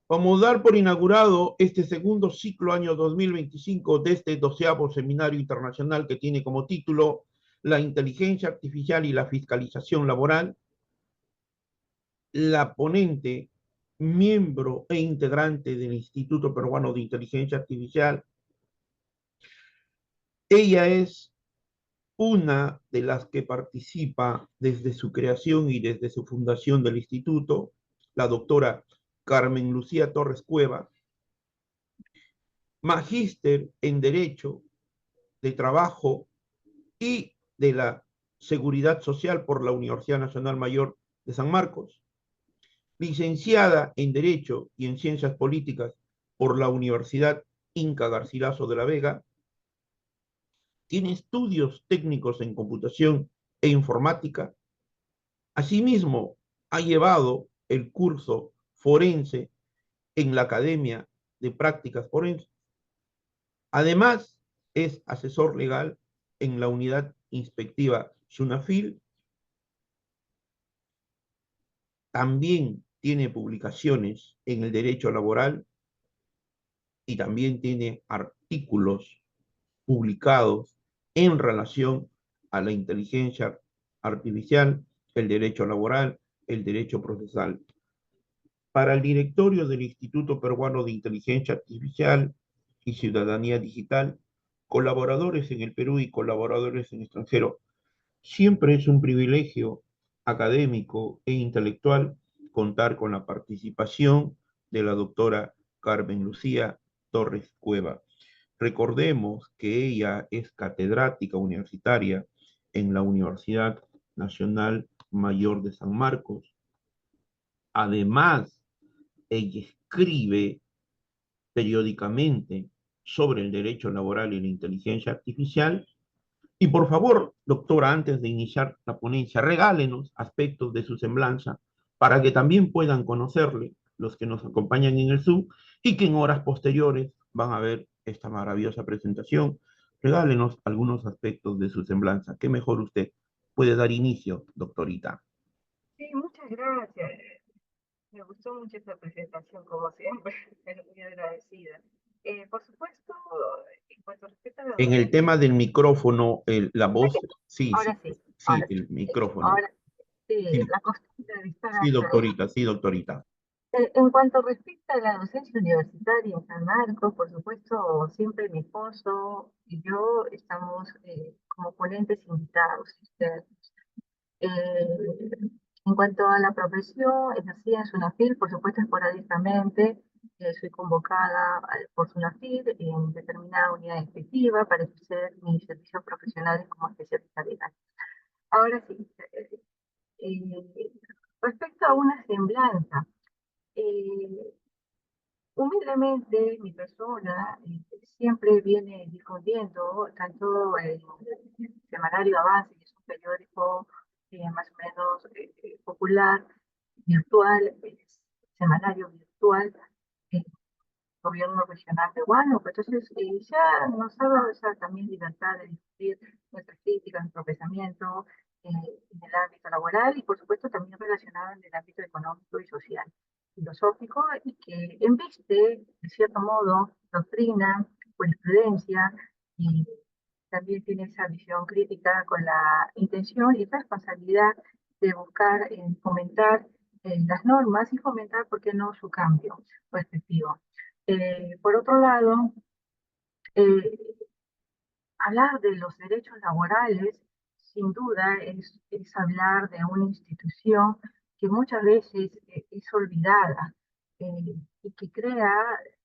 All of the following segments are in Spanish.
Vamos a dar por inaugurado este segundo ciclo año 2025 de este 12º Seminario Internacional que tiene como título La inteligencia artificial y la fiscalización laboral. La ponente, miembro e integrante del Instituto Peruano de Inteligencia Artificial, ella es una de las que participa desde su creación y desde su fundación del instituto, la doctora Carmen Lucía Torres Cueva, magíster en Derecho de Trabajo y de la Seguridad Social por la Universidad Nacional Mayor de San Marcos, licenciada en Derecho y en Ciencias Políticas por la Universidad Inca Garcilaso de la Vega, tiene estudios técnicos en computación e informática. Asimismo, ha llevado el curso forense en la Academia de Prácticas Forenses. Además, es asesor legal en la unidad inspectiva SUNAFIL. También tiene publicaciones en el derecho laboral y también tiene artículos publicados en relación a la inteligencia artificial, el derecho laboral, el derecho procesal. Para el directorio del Instituto Peruano de Inteligencia Artificial y Ciudadanía Digital, colaboradores en el Perú y colaboradores en el extranjero, siempre es un privilegio académico e intelectual contar con la participación de la doctora Carmen Lucía Torres Cueva. Recordemos que ella es catedrática universitaria en la Universidad Nacional Mayor de San Marcos. Además, ella escribe periódicamente sobre el derecho laboral y la inteligencia artificial. Y por favor, doctora, antes de iniciar la ponencia, regálenos aspectos de su semblanza para que también puedan conocerle los que nos acompañan en el Zoom y que en horas posteriores van a ver esta maravillosa presentación. Regálenos algunos aspectos de su semblanza. ¿Qué mejor usted puede dar inicio, doctorita? Sí, muchas gracias. Me gustó mucho esta presentación, como siempre. Estoy muy agradecida. Por supuesto, en cuanto respecta a la En el docencia, tema del micrófono, la voz, sí, ahora sí, sí, sí, ahora sí. el micrófono. Ahora sí, Sí, la costumbre de estar sí, acá. doctorita, sí, doctorita. En cuanto respecta a la docencia universitaria en San Marcos, por supuesto, siempre mi esposo y yo estamos como ponentes invitados. Eh, en cuanto a la profesión, ejercía en SUNAFIL, por supuesto esporádicamente, soy convocada por SUNAFIL en determinada unidad inspectiva para ejercer mis servicios profesionales como especialista legal. Ahora sí, eh, respecto a una semblanza, eh, humildemente mi persona siempre viene difundiendo tanto el semanario Avance, que es un periódico más o menos popular, virtual, semanario virtual, el gobierno regional de Huánuco. Entonces, ya nos ha dado esa también libertad de difundir nuestras críticas, nuestro pensamiento en el ámbito laboral y, por supuesto, también relacionado en el ámbito económico y social, filosófico, y que embiste, de cierto modo, doctrina, jurisprudencia, y también tiene esa visión crítica con la intención y responsabilidad de buscar fomentar las normas y fomentar, ¿por qué no?, su cambio respectivo. Por otro lado, eh, hablar de los derechos laborales, sin duda, es hablar de una institución que muchas veces es olvidada y que crea,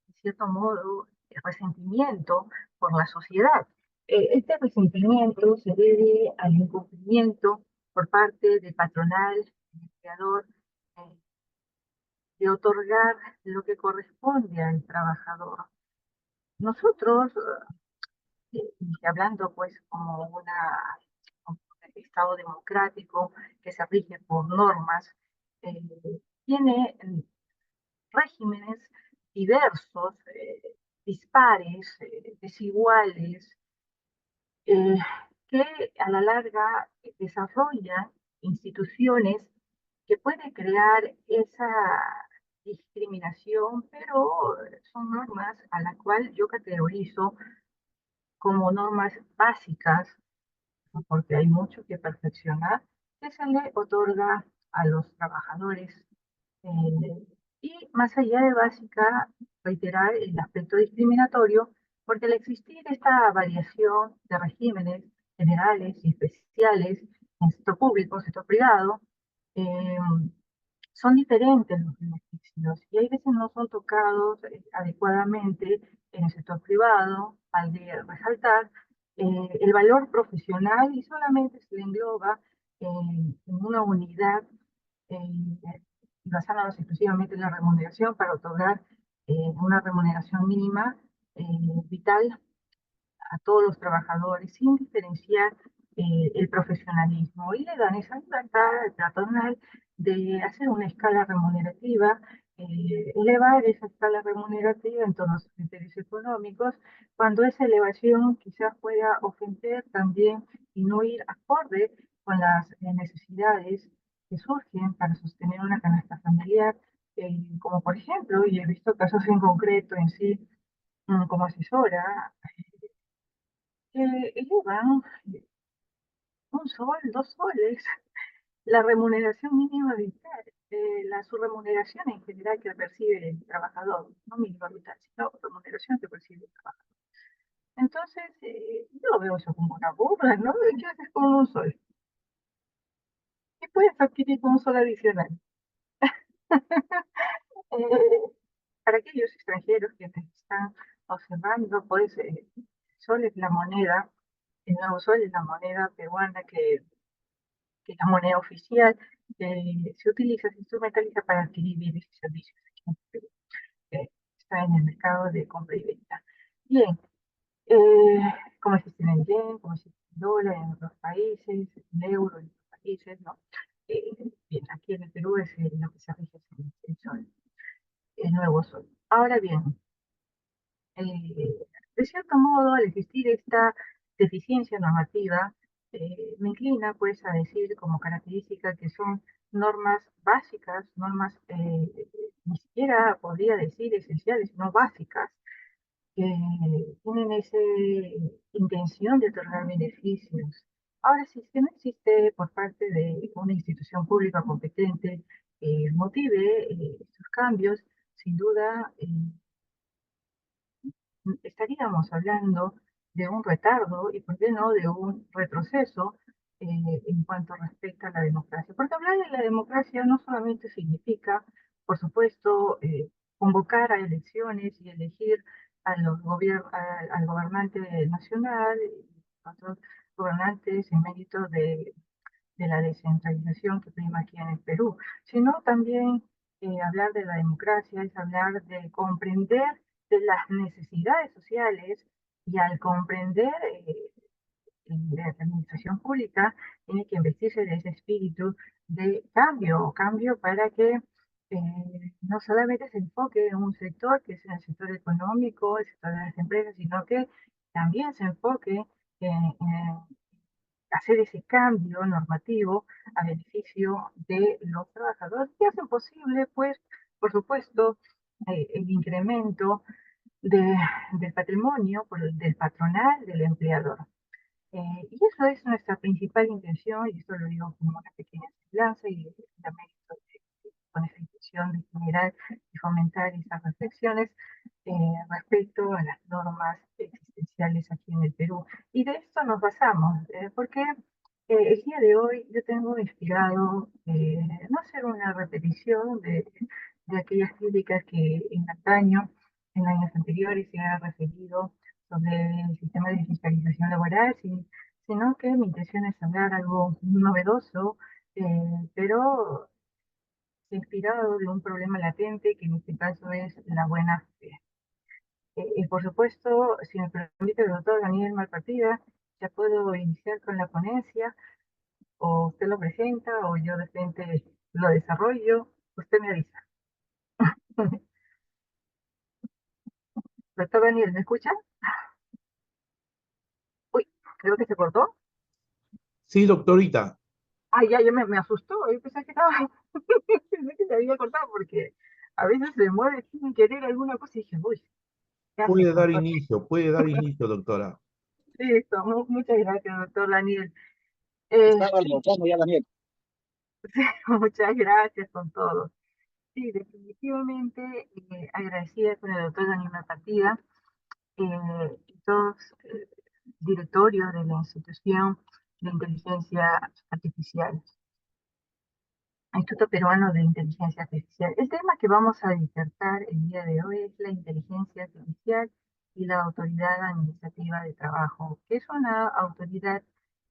de cierto modo, resentimiento por la sociedad. Este resentimiento se debe al incumplimiento por parte del patronal, del empleador, eh, de otorgar lo que corresponde al trabajador. Nosotros, y hablando pues como un Estado democrático que se rige por normas, tiene regímenes diversos, dispares, desiguales, eh, que a la larga desarrollan instituciones que pueden crear esa discriminación, pero son normas a las cuales yo categorizo como normas básicas, ¿no? Porque hay mucho que perfeccionar, que se le otorga a los trabajadores. eh, y más allá de básica, reiterar el aspecto discriminatorio, porque al existir esta variación de regímenes generales y especiales en sector público, sector privado, eh, son diferentes los beneficios y hay veces no son tocados adecuadamente en el sector privado, al de resaltar el valor profesional y solamente se le engloba en una unidad basándonos exclusivamente en la remuneración para otorgar una remuneración mínima eh, vital a todos los trabajadores sin diferenciar el profesionalismo y le dan esa libertad patronal de hacer una escala remunerativa, elevar esa escala remunerativa en todos los criterios económicos, cuando esa elevación quizás pueda ofender también y no ir acorde con las necesidades que surgen para sostener una canasta familiar, como por ejemplo, y he visto casos en concreto en sí, como asesora, que elevan un sol, 2 soles, la remuneración mínima vital, su remuneración en general que percibe el trabajador, no mínima vital, sino remuneración que percibe el trabajador. Entonces, yo veo eso como una burla, ¿no? ¿Qué haces con un sol? ¿Qué puedes adquirir con un sol adicional? Eh, para aquellos extranjeros que me están observando, pues, el sol es la moneda, el nuevo sol es la moneda peruana que la moneda oficial se utiliza, se instrumentaliza para adquirir bienes y servicios aquí en Perú, que está en el mercado de compra y venta. Bien, eh, como existe en el yen, como existe el dólar en otros países, el euro en otros países, ¿no? Bien, aquí en el Perú es lo que se rige es el sol, el nuevo sol. Ahora bien, de cierto modo, al existir esta deficiencia normativa, me inclina pues a decir como característica que son normas básicas, normas ni siquiera podría decir esenciales, sino básicas, que tienen esa intención de otorgar beneficios. Ahora, si es que no existe por parte de una institución pública competente que motive estos cambios, sin duda estaríamos hablando de un retardo y, ¿por qué no?, de un retroceso en cuanto respecta a la democracia. Porque hablar de la democracia no solamente significa, por supuesto, convocar a elecciones y elegir al gobernante nacional y otros gobernantes en mérito de la descentralización que prima aquí en el Perú, sino también hablar de la democracia es hablar de comprender de las necesidades sociales y al comprender la administración pública tiene que investirse de ese espíritu de cambio para que no solamente se enfoque en un sector que es el sector económico, el sector de las empresas, sino que también se enfoque en hacer ese cambio normativo a beneficio de los trabajadores que hacen posible, pues, por supuesto, el incremento de, del patrimonio del patronal, del empleador. Y eso es nuestra principal intención, y esto lo digo como una pequeña semblanza y la mérito con esa intención de generar y fomentar esas reflexiones respecto a las normas existenciales aquí en el Perú. Y de esto nos basamos, porque el día de hoy yo tengo inspirado no hacer una repetición de aquellas críticas que en antaño, en años anteriores, se han referido sobre el sistema de fiscalización laboral, sino que mi intención es hablar algo novedoso, pero inspirado de un problema latente, que en este caso es la buena fe. Y por supuesto, si me permite el doctor Daniel Malpartida, ya puedo iniciar con la ponencia, o usted lo presenta, o yo de frente lo desarrollo, usted me avisa. Doctor Daniel, ¿me escucha? Uy, creo que se cortó. Sí, doctorita. Ah, ya me asustó, yo pensé que estaba, pensé que se había cortado porque a veces se mueve sin querer alguna cosa y dije, uy, ¿qué haces, doctor? Puede dar inicio, doctora. Listo, muchas gracias, doctor Daniel. Estaba Sí, almorzando ya, Daniel. muchas gracias con todo. Sí, definitivamente agradecida con el doctor Daniel Partida y todos directorios de la institución de inteligencia artificial. Instituto Peruano de Inteligencia Artificial. El tema que vamos a disertar el día de hoy es la inteligencia artificial y la autoridad administrativa de trabajo, que es una autoridad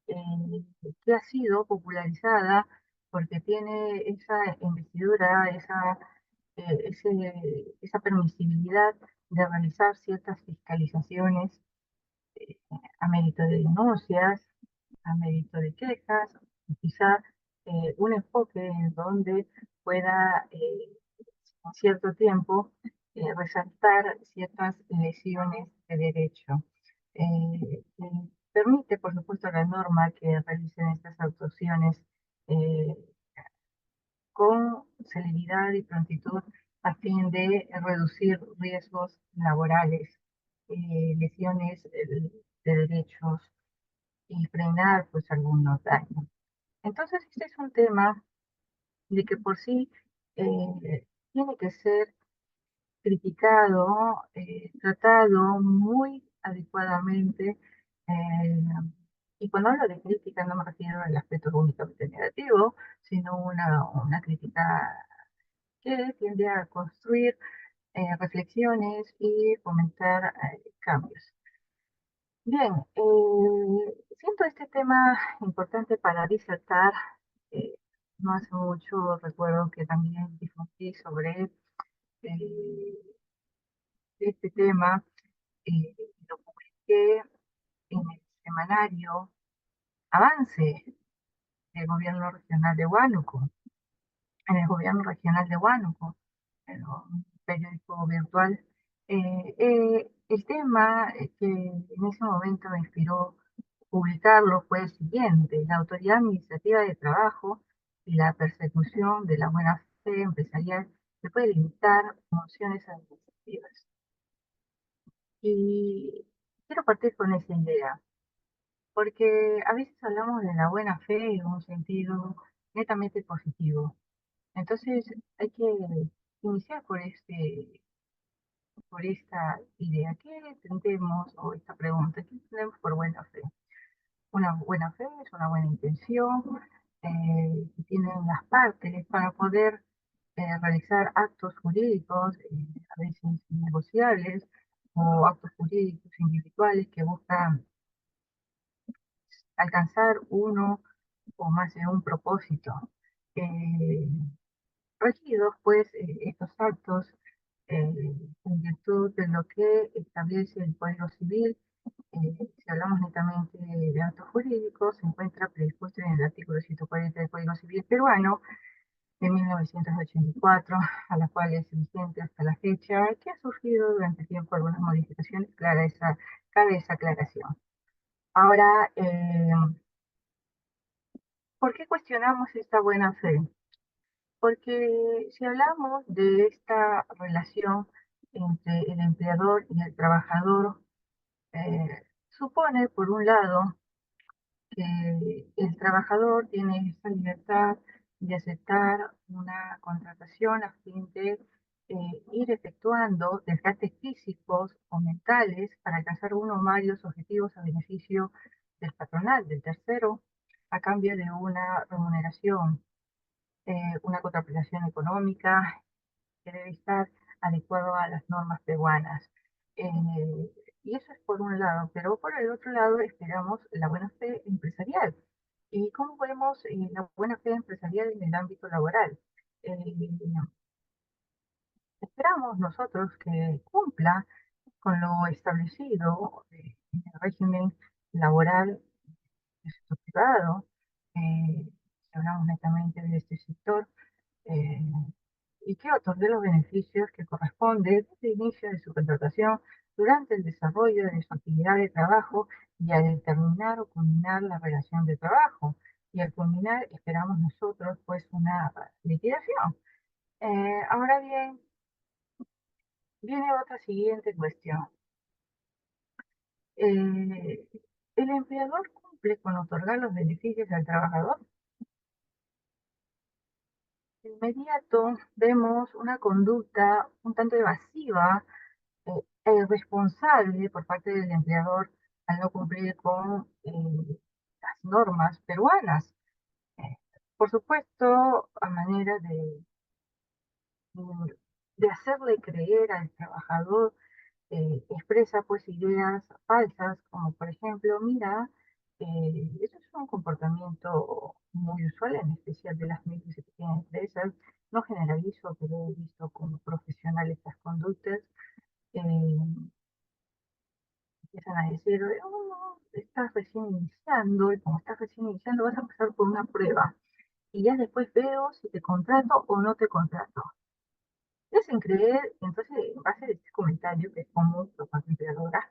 que ha sido popularizada porque tiene esa investidura, esa permisibilidad de realizar ciertas fiscalizaciones eh, a mérito de denuncias, a mérito de quejas, y quizá un enfoque en donde pueda en cierto tiempo resaltar ciertas lesiones de derecho. Permite, por supuesto, la norma que realicen estas actuaciones eh, con celeridad y prontitud a fin de reducir riesgos laborales, lesiones de derechos y frenar pues algunos daños. Entonces, este es un tema de que por sí tiene que ser criticado, tratado muy adecuadamente. eh, y cuando hablo de crítica no me refiero al aspecto únicamente negativo, sino una crítica que tiende a construir reflexiones y fomentar cambios. Bien, siento este tema importante para disertar. eh, no hace mucho recuerdo que también difundí sobre eh, este tema, lo publiqué en el semanario Avance del gobierno regional de Huánuco, en el gobierno regional de Huánuco, en un periódico virtual. El tema que en ese momento me inspiró publicarlo fue el siguiente: la autoridad administrativa de trabajo y la persecución de la buena fe empresarial que puede limitar funciones administrativas. Y quiero partir con esa idea, porque a veces hablamos de la buena fe en un sentido netamente positivo. Entonces hay que iniciar por esta idea. ¿Qué entendemos, o esta pregunta, qué entendemos por buena fe? Una buena fe es una buena intención, que tienen las partes para poder realizar actos jurídicos, a veces negociables, o actos jurídicos individuales que buscan alcanzar uno o más de un propósito. Eh, Regidos, pues, estos actos en virtud de lo que establece el Código Civil. Si hablamos netamente de actos jurídicos, se encuentra predispuesto en el artículo 140 del Código Civil peruano de 1984, a la cual es vigente hasta la fecha, que ha sufrido durante el tiempo algunas modificaciones. Cabe esa aclaración. Ahora, ¿por qué cuestionamos esta buena fe? Porque si hablamos de esta relación entre el empleador y el trabajador, supone, por un lado, que el trabajador tiene esa libertad de aceptar una contratación a fin de ir efectuando desgastes físicos o mentales para alcanzar uno o varios objetivos a beneficio del patronal, del tercero, a cambio de una remuneración, una contraprestación económica que debe estar adecuado a las normas peruanas. Eh, y eso es por un lado, pero por el otro lado esperamos la buena fe empresarial. ¿Y cómo vemos la buena fe empresarial en el ámbito laboral? Eh, Esperamos nosotros que cumpla con lo establecido en el régimen laboral del sector privado. Si hablamos netamente de este sector, eh, y que otorgue los beneficios que corresponden desde el inicio de su contratación, durante el desarrollo de su actividad de trabajo y al terminar o culminar la relación de trabajo. Y al culminar esperamos nosotros pues una liquidación. Ahora bien, Viene otra siguiente cuestión. ¿El empleador cumple con otorgar los beneficios al trabajador? De inmediato vemos una conducta un tanto evasiva e irresponsable por parte del empleador al no cumplir con las normas peruanas. Eh, por supuesto, a manera mm, de hacerle creer al trabajador, expresa pues ideas falsas, como por ejemplo, mira, eso es un comportamiento muy usual, en especial de las micros y pequeñas empresas. No generalizo, pero he visto como profesional estas conductas. eh, Empiezan a decir, "Oh, no, estás recién iniciando, y como estás recién iniciando vas a pasar por una prueba, y ya después veo si te contrato o no te contrato". Es sin creer, entonces, en base a este comentario que es como propaganda empleadora,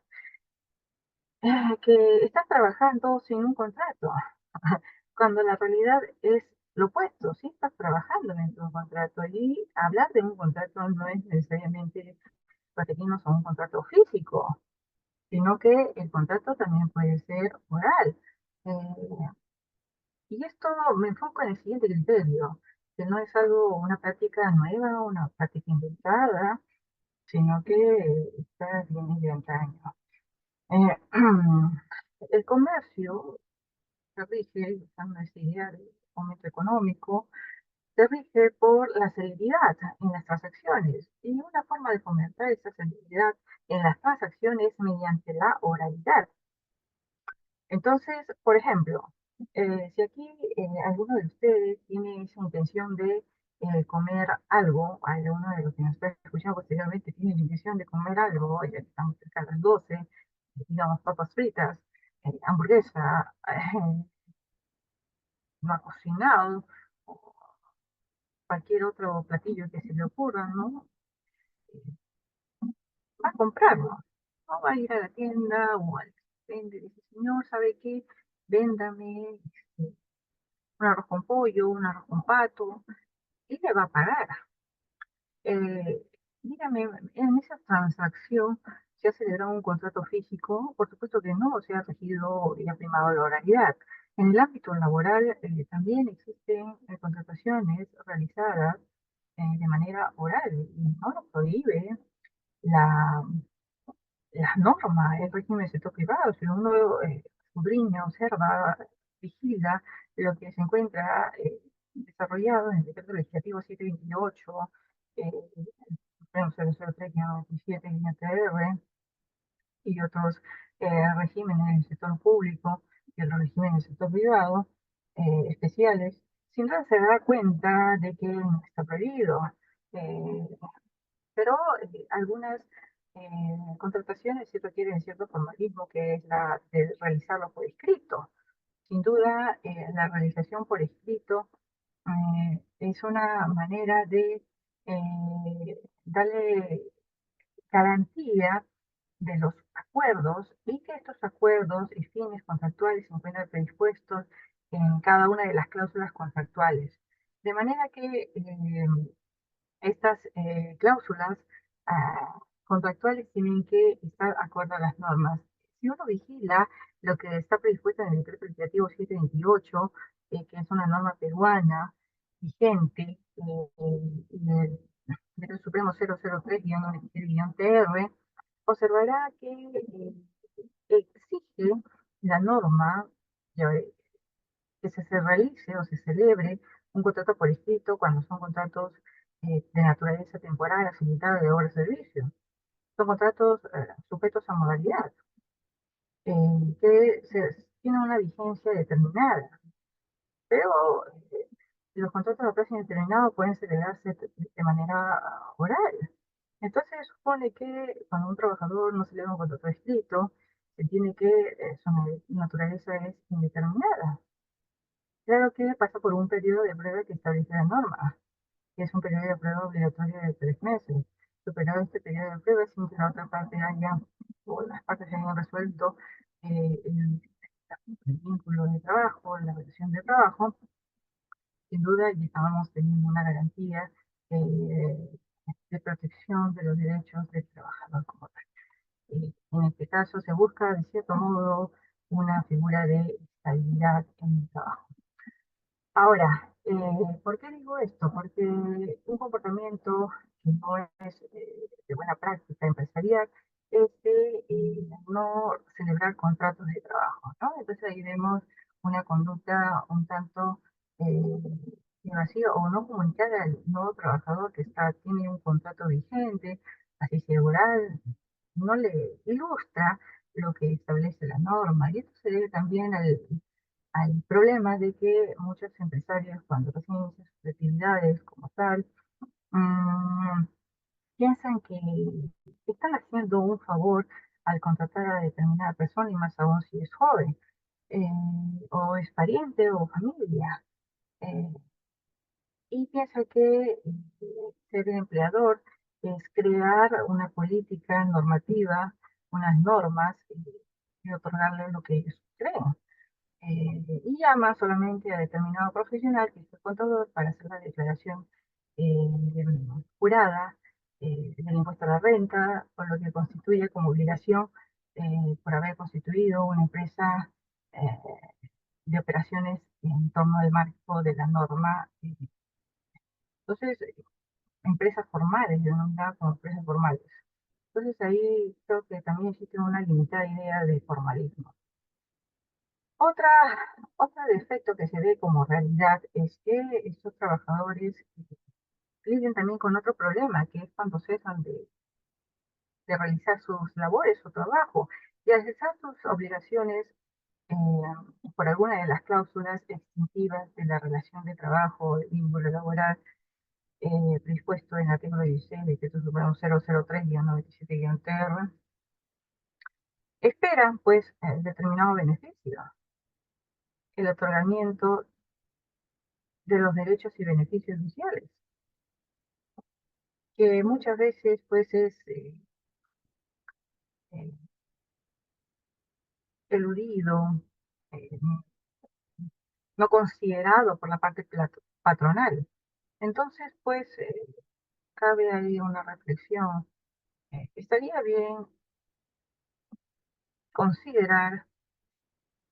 que estás trabajando sin un contrato, cuando la realidad es lo opuesto, sí estás trabajando dentro de un contrato, y hablar de un contrato no es necesariamente referirnos a un contrato físico, sino que el contrato también puede ser oral. Eh, y esto me enfoco en el siguiente criterio, que no es algo, una práctica nueva, una práctica inventada, sino que está viene de antaño. Eh, el comercio se rige, usando esta idea de fomento económico, se rige por la celeridad en las transacciones. Y una forma de fomentar esa celeridad en las transacciones mediante la oralidad. Entonces, por ejemplo, si aquí alguno de ustedes tiene esa intención de comer algo, alguno de los que nos está escuchando posteriormente tiene la intención de comer algo, ya que estamos cerca de las 12, digamos papas fritas, hamburguesa, no ha cocinado, o cualquier otro platillo que se le ocurra, ¿no? Va a comprarlo, no va a ir a la tienda o al vende y dice, señor, ¿sabe qué? Véndame este, un arroz con pollo, un arroz con pato, y le va a pagar. Eh, Dígame, en esa transacción se ha celebrado un contrato físico, por supuesto que no se ha regido y ha primado la oralidad. En el ámbito laboral también existen contrataciones realizadas de manera oral y no lo prohíbe la, las normas, el régimen del sector privado. Si uno escudriña, observa, vigila lo que se encuentra desarrollado en el decreto legislativo 728, Supremo 003-97-TR, y otros regímenes del sector público y otros regímenes del sector privado especiales, sin duda se da cuenta de que no está prohibido. Eh, pero algunas contrataciones sí requieren cierto formalismo, que es la de realizarlo por escrito. Sin duda, la realización por escrito es una manera de darle garantía de los acuerdos, y que estos acuerdos y fines contractuales se encuentran predispuestos en cada una de las cláusulas contractuales. De manera que estas cláusulas contractuales tienen que estar acorde a las normas. Si uno vigila lo que está predispuesto en el decreto legislativo 728, que es una norma peruana vigente, y el decreto supremo 003-97-TR, observará que exige la norma eh, que se realice o se celebre un contrato por escrito cuando son contratos de naturaleza temporal, facilitada de obra de servicio. Son contratos sujetos a modalidad, tienen una vigencia determinada, pero los contratos a plazo indeterminado pueden celebrarse de manera oral. Entonces se supone que cuando un trabajador no celebra un contrato escrito, se tiene que su naturaleza es indeterminada. Claro que pasa por un periodo de prueba que establece la norma, que es un periodo de prueba obligatorio de 3 meses. Superado este periodo de prueba, sin que la otra parte haya, o las partes hayan resuelto el vínculo de trabajo, la relación de trabajo, sin duda ya estábamos teniendo una garantía de protección de los derechos del trabajador como tal. En este caso se busca, de cierto modo, una figura de estabilidad en el trabajo. Ahora, ¿por qué digo esto? Porque un comportamiento que no es de buena práctica empresarial es de no celebrar contratos de trabajo, ¿no? Entonces ahí vemos una conducta un tanto invasiva o no comunicar al nuevo trabajador que tiene un contrato vigente, así laboral, no le ilustra lo que establece la norma. Y esto se debe también al problema de que muchos empresarios, cuando reciben inician sus actividades como tal, mmm, piensan que están haciendo un favor al contratar a determinada persona, y más aún si es joven, eh, o es pariente o familia. eh, y piensa que ser empleador es crear una política normativa, unas normas, y otorgarle lo que ellos creen. Y llama solamente a determinado profesional, que es el contador, para hacer la declaración jurada del impuesto a la renta, por lo que constituye como obligación por haber constituido una empresa eh, de operaciones en torno al marco de la norma. Entonces, empresas formales, denominadas como empresas formales. Entonces ahí creo que también existe una limitada idea de formalismo. Otra, otro defecto que se ve como realidad es que estos trabajadores lidian también con otro problema, que es cuando cesan de realizar sus labores, su trabajo, y al cesar sus obligaciones eh, por alguna de las cláusulas extintivas de la relación de trabajo, el vínculo laboral, dispuesto en el artículo 16 del Decreto Supremo 003-97-TR, esperan pues determinado beneficio, el otorgamiento de los derechos y beneficios sociales, que muchas veces pues es eh, eludido, eh, no considerado por la parte patronal. Entonces pues cabe ahí una reflexión. Estaría bien considerar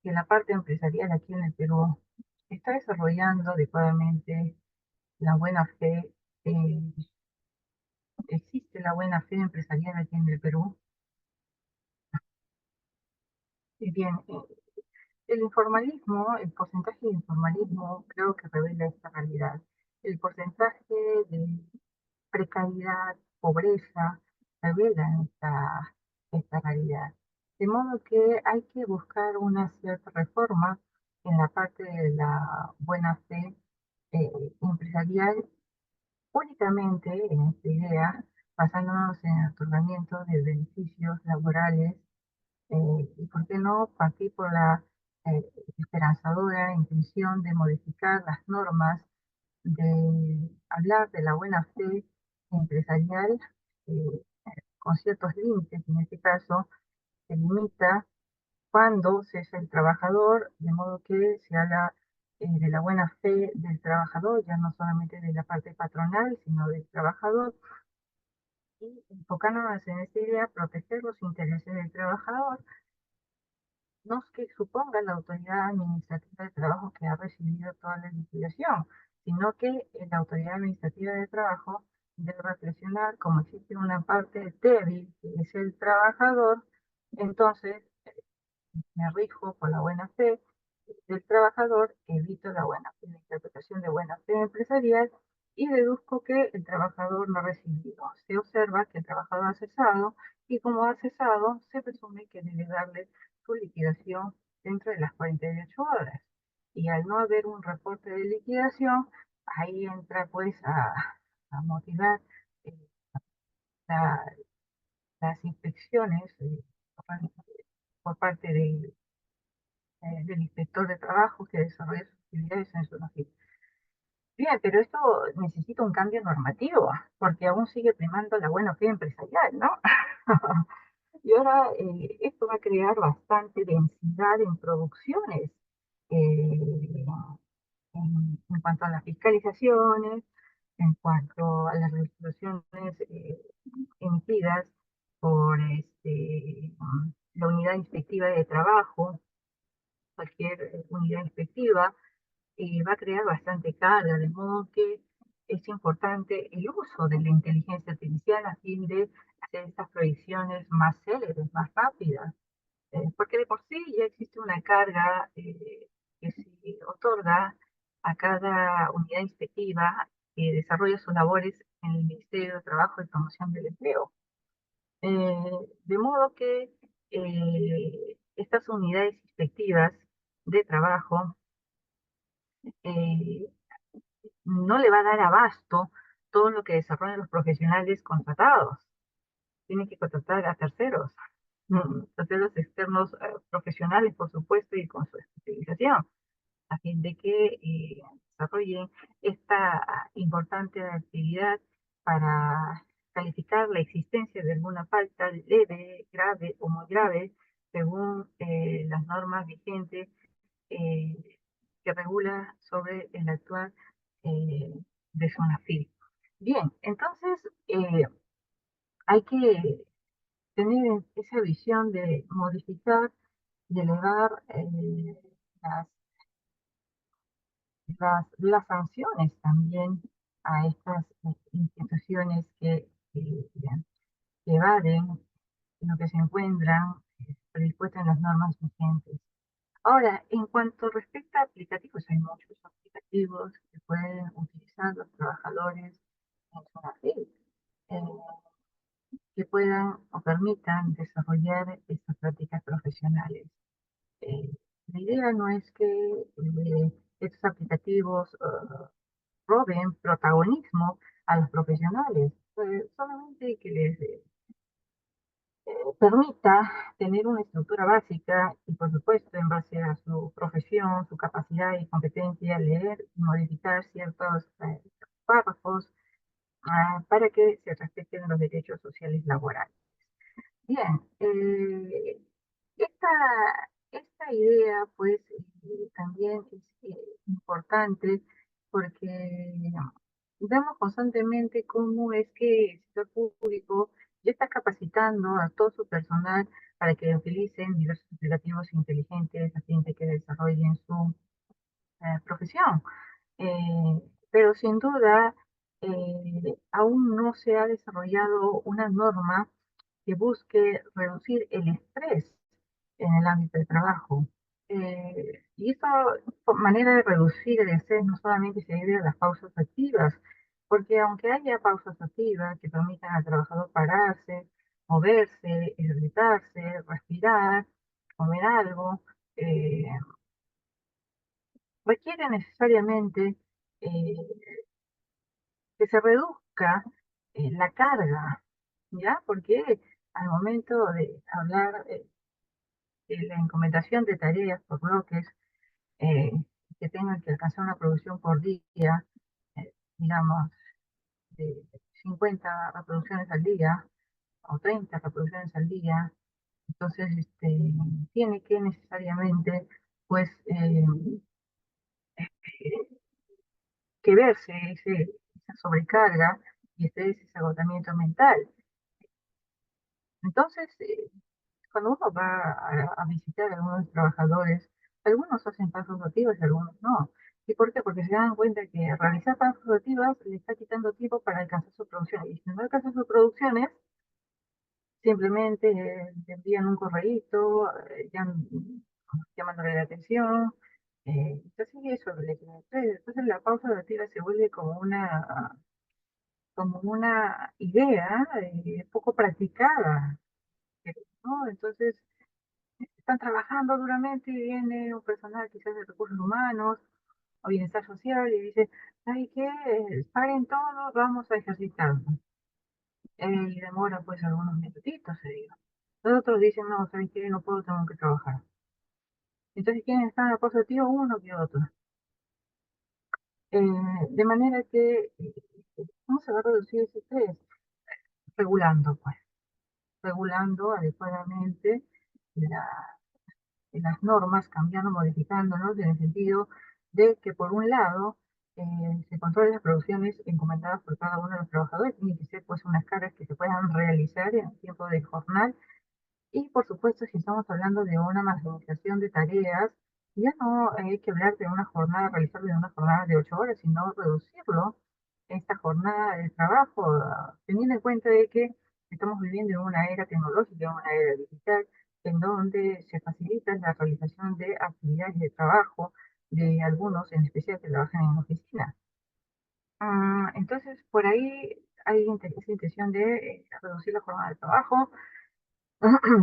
que la parte empresarial aquí en el Perú está desarrollando adecuadamente la buena fe, eh, existe la buena fe empresarial aquí en el Perú. Y bien, el informalismo, el porcentaje de informalismo creo que revela esta realidad. El porcentaje de precariedad, pobreza, revela esta realidad. De modo que hay que buscar una cierta reforma en la parte de la buena fe eh, empresarial, únicamente en esta idea, basándonos en el otorgamiento de beneficios laborales y por qué no partir por la eh, esperanzadora intención de modificar las normas, de hablar de la buena fe empresarial eh, con ciertos límites. En este caso, se limita cuando cesa el trabajador, de modo que se habla de la buena fe del trabajador, ya no solamente de la parte patronal, sino del trabajador, y enfocándonos en esta idea, proteger los intereses del trabajador, no es que suponga la autoridad administrativa de trabajo que ha recibido toda la liquidación, sino que la autoridad administrativa de trabajo debe reflexionar como existe una parte débil, que es el trabajador, entonces me rijo por la buena fe del trabajador, evito la interpretación de buena fe empresarial y deduzco que el trabajador no ha recibido. Se observa que el trabajador ha cesado y como ha cesado, se presume que debe darle su liquidación dentro de las 48 horas. Y al no haber un reporte de liquidación, ahí entra pues a motivar eh, la- las inspecciones por parte del inspector de trabajo que desarrolla sus actividades en su oficina. Bien, pero esto necesita un cambio normativo, porque aún sigue primando la buena fe empresarial, ¿no? Y ahora esto va a crear bastante densidad en producciones en cuanto a las fiscalizaciones, en cuanto a las resoluciones emitidas por la unidad inspectiva de trabajo, cualquier unidad inspectiva, va a crear bastante carga, de modo que es importante el uso de la inteligencia artificial a fin de hacer estas proyecciones más céleres, más rápidas, porque de por sí ya existe una carga que se otorga a cada unidad inspectiva que desarrolla sus labores en el Ministerio de Trabajo y Promoción del Empleo. De modo que estas unidades inspectivas de trabajo eh, no le va a dar abasto todo lo que desarrollan los profesionales contratados. Tienen que contratar a terceros, terceros externos profesionales, por supuesto, y con su especialización, a fin de que desarrollen esta importante actividad para calificar la existencia de alguna falta leve, grave o muy grave, según las normas vigentes eh, que regula sobre el actual eh, de SONAFIL. Bien, entonces hay que tener esa visión de modificar y elevar las, las sanciones también a estas instituciones que evaden lo que se encuentran predispuestas en las normas vigentes. Ahora, en cuanto respecta a aplicativos, hay muchos aplicativos que pueden utilizar los trabajadores en SONAFIL, eh, que puedan o permitan desarrollar estas prácticas profesionales. Eh, la idea no es que estos aplicativos roben protagonismo a los profesionales, solamente que les permita tener una estructura básica y, por supuesto, en base a su profesión, su capacidad y competencia, leer y modificar ciertos párrafos para que se respeten los derechos sociales laborales. Bien, esta, esta idea, pues, también es importante porque vemos constantemente cómo es que el sector público ya está capacitando a todo su personal para que utilicen diversos aplicativos inteligentes a fin de que desarrollen su profesión. Eh, pero sin duda, aún no se ha desarrollado una norma que busque reducir el estrés en el ámbito de trabajo. Y esta manera de reducir el estrés no solamente se debe a las pausas activas, porque aunque haya pausas activas que permitan al trabajador pararse, moverse, ejercitarse, respirar, comer algo, eh, requiere necesariamente eh, que se reduzca la carga, ¿ya? Porque al momento de hablar de la encomendación de tareas por bloques eh, que tengan que alcanzar una producción por día, digamos, de 50 reproducciones al día o 30 reproducciones al día, entonces tiene que necesariamente, pues, que verse esa sobrecarga y ese agotamiento mental. Entonces, cuando uno va a visitar a algunos trabajadores, algunos hacen pasos rotativos y algunos no. ¿Y por qué? Porque se dan cuenta que realizar pasos rotativas le está quitando tiempo para alcanzar su producción. Y si no alcanza sus producciones, simplemente le envían un correíto, llamándole la atención. Entonces eso le queda estrés. Entonces la pausa rotativa se vuelve como una idea poco practicada, ¿no? Entonces están trabajando duramente y viene un personal quizás de recursos humanos o bienestar social y dice, ¿ay qué? Paren todo, vamos a ejercitarnos. Y demora pues algunos minutitos, se digo. Los otros dicen, no, ¿sabes qué? No puedo, tengo que trabajar. Entonces, ¿quiénes están en la positiva? Uno que otro. De manera que, ¿cómo se va a reducir ese estrés? Regulando, pues, regulando adecuadamente la las normas, cambiando, modificándonos en el sentido de que, por un lado, se controlen las producciones encomendadas por cada uno de los trabajadores. Tienen que ser pues unas cargas que se puedan realizar en tiempo de jornal. Y por supuesto, si estamos hablando de una maximización de tareas, ya no hay que hablar de una jornada, realizarlo de una jornada de 8 horas, sino reducirlo, esta jornada de trabajo, teniendo en cuenta de que estamos viviendo en una era tecnológica, en una era digital, en donde se facilita la realización de actividades de trabajo de algunos, en especial que trabajan en oficina. Entonces, por ahí hay esa intención de reducir la jornada de trabajo,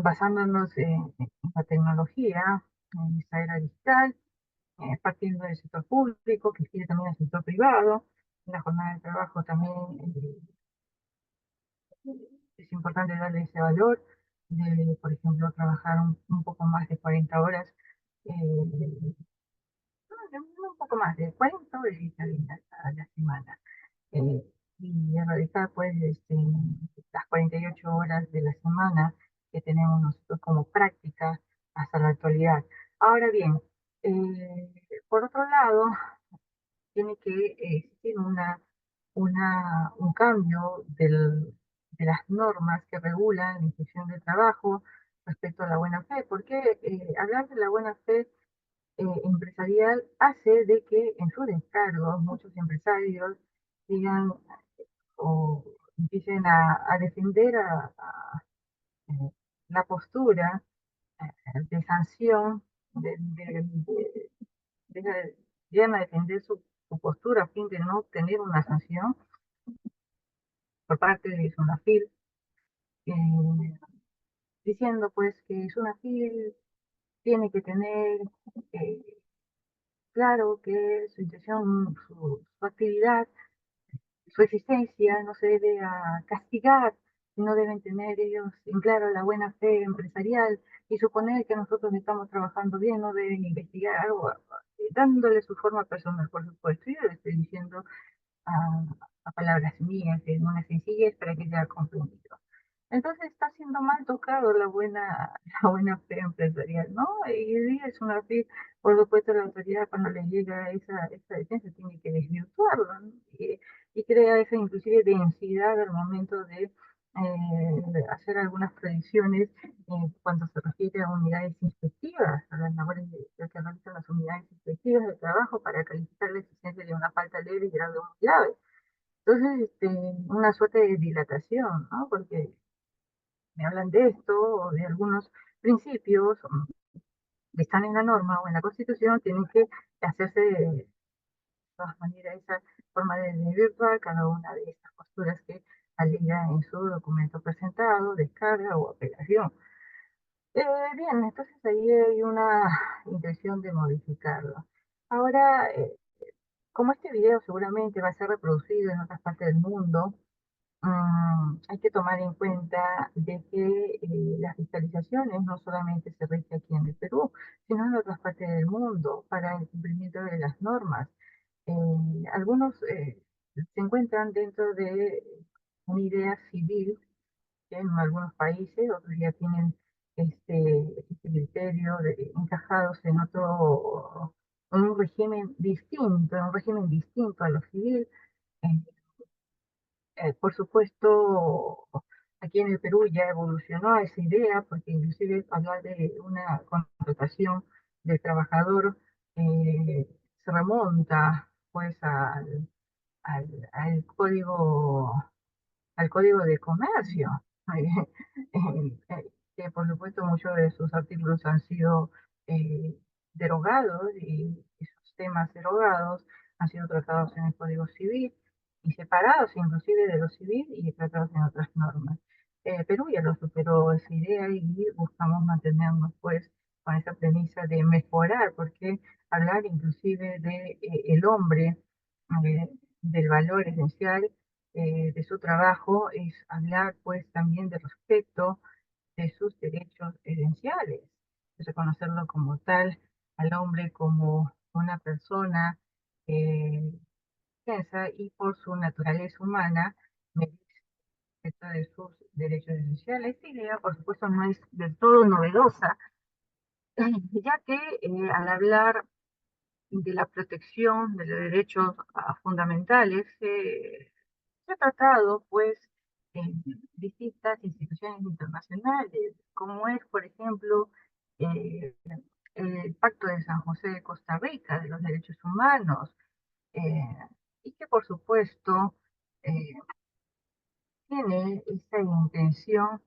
basándonos en la tecnología, en esta era digital, partiendo del sector público, que sigue también el sector privado. La jornada de trabajo también es importante darle ese valor de, por ejemplo, trabajar un poco más de 40 horas, no, un poco más de 40 horas está bien, a la semana. eh, y erradicar pues las 48 horas de la semana que tenemos nosotros como práctica hasta la actualidad. Ahora bien, eh, por otro lado, tiene que existir un cambio de las normas que regulan la inspección de trabajo respecto a la buena fe, porque hablar de la buena fe empresarial hace de que en sus descargos muchos empresarios digan o empiecen a defender eh, la postura de sanción, de- llegan a defender su postura a fin de no tener una sanción por parte de SUNAFIL, eh, diciendo pues que SUNAFIL tiene que tener eh, claro que su intención, su actividad, su existencia no se debe a castigar, no deben tener ellos en claro la buena fe empresarial y suponer que nosotros estamos trabajando bien, no deben investigar algo, dándole su forma personal, por supuesto. Yo le estoy diciendo a, a palabras mías, en una sencillez para que sea comprendido. Entonces está siendo mal tocado la buena fe empresarial, ¿no? Y es una fe, por supuesto, la autoridad cuando le llega esa defensa tiene que desvirtuarlo, ¿no? Y crea esa inclusive densidad al momento de hacer algunas predicciones cuando se refiere a unidades inspectivas, a las labores que realizan las unidades inspectivas de trabajo para calificar la existencia de una falta leve y grave o muy grave. Entonces, una suerte de dilatación, ¿no? Porque me hablan de esto o de algunos principios que están en la norma o en la Constitución, tienen que hacerse de todas maneras esa forma de virtual cada una de estas posturas que alega en su documento presentado, descarga o apelación. Eh, Bien, entonces ahí hay una intención de modificarlo. Ahora, como este video seguramente va a ser reproducido en otras partes del mundo, hay que tomar en cuenta de que las fiscalizaciones no solamente se rige aquí en el Perú, sino en otras partes del mundo para el cumplimiento de las normas. Algunos se encuentran dentro de una idea civil que en algunos países, otros ya tienen este criterio encajados en en un régimen distinto a lo civil. Eh, por supuesto, aquí en el Perú ya evolucionó esa idea, porque inclusive hablar de una contratación de trabajador se remonta pues al código de comercio, que por supuesto muchos de sus artículos han sido eh, derogados y sus temas derogados han sido tratados en el Código Civil y separados inclusive de lo civil y tratados en otras normas. Perú ya lo superó esa idea y buscamos mantenernos pues con esa premisa de mejorar, porque hablar inclusive de el hombre, eh, del valor esencial de su trabajo es hablar pues también de respeto de sus derechos esenciales, es reconocerlo como tal, al hombre como una persona que piensa y por su naturaleza humana merece respeto de sus derechos esenciales. Esta idea, por supuesto, no es del todo novedosa, ya que al hablar de la protección de los derechos fundamentales se ha tratado, pues, en distintas instituciones internacionales, como es, por ejemplo, eh, el Pacto de San José de Costa Rica de los Derechos Humanos, eh, y que, por supuesto, eh, tiene esa intención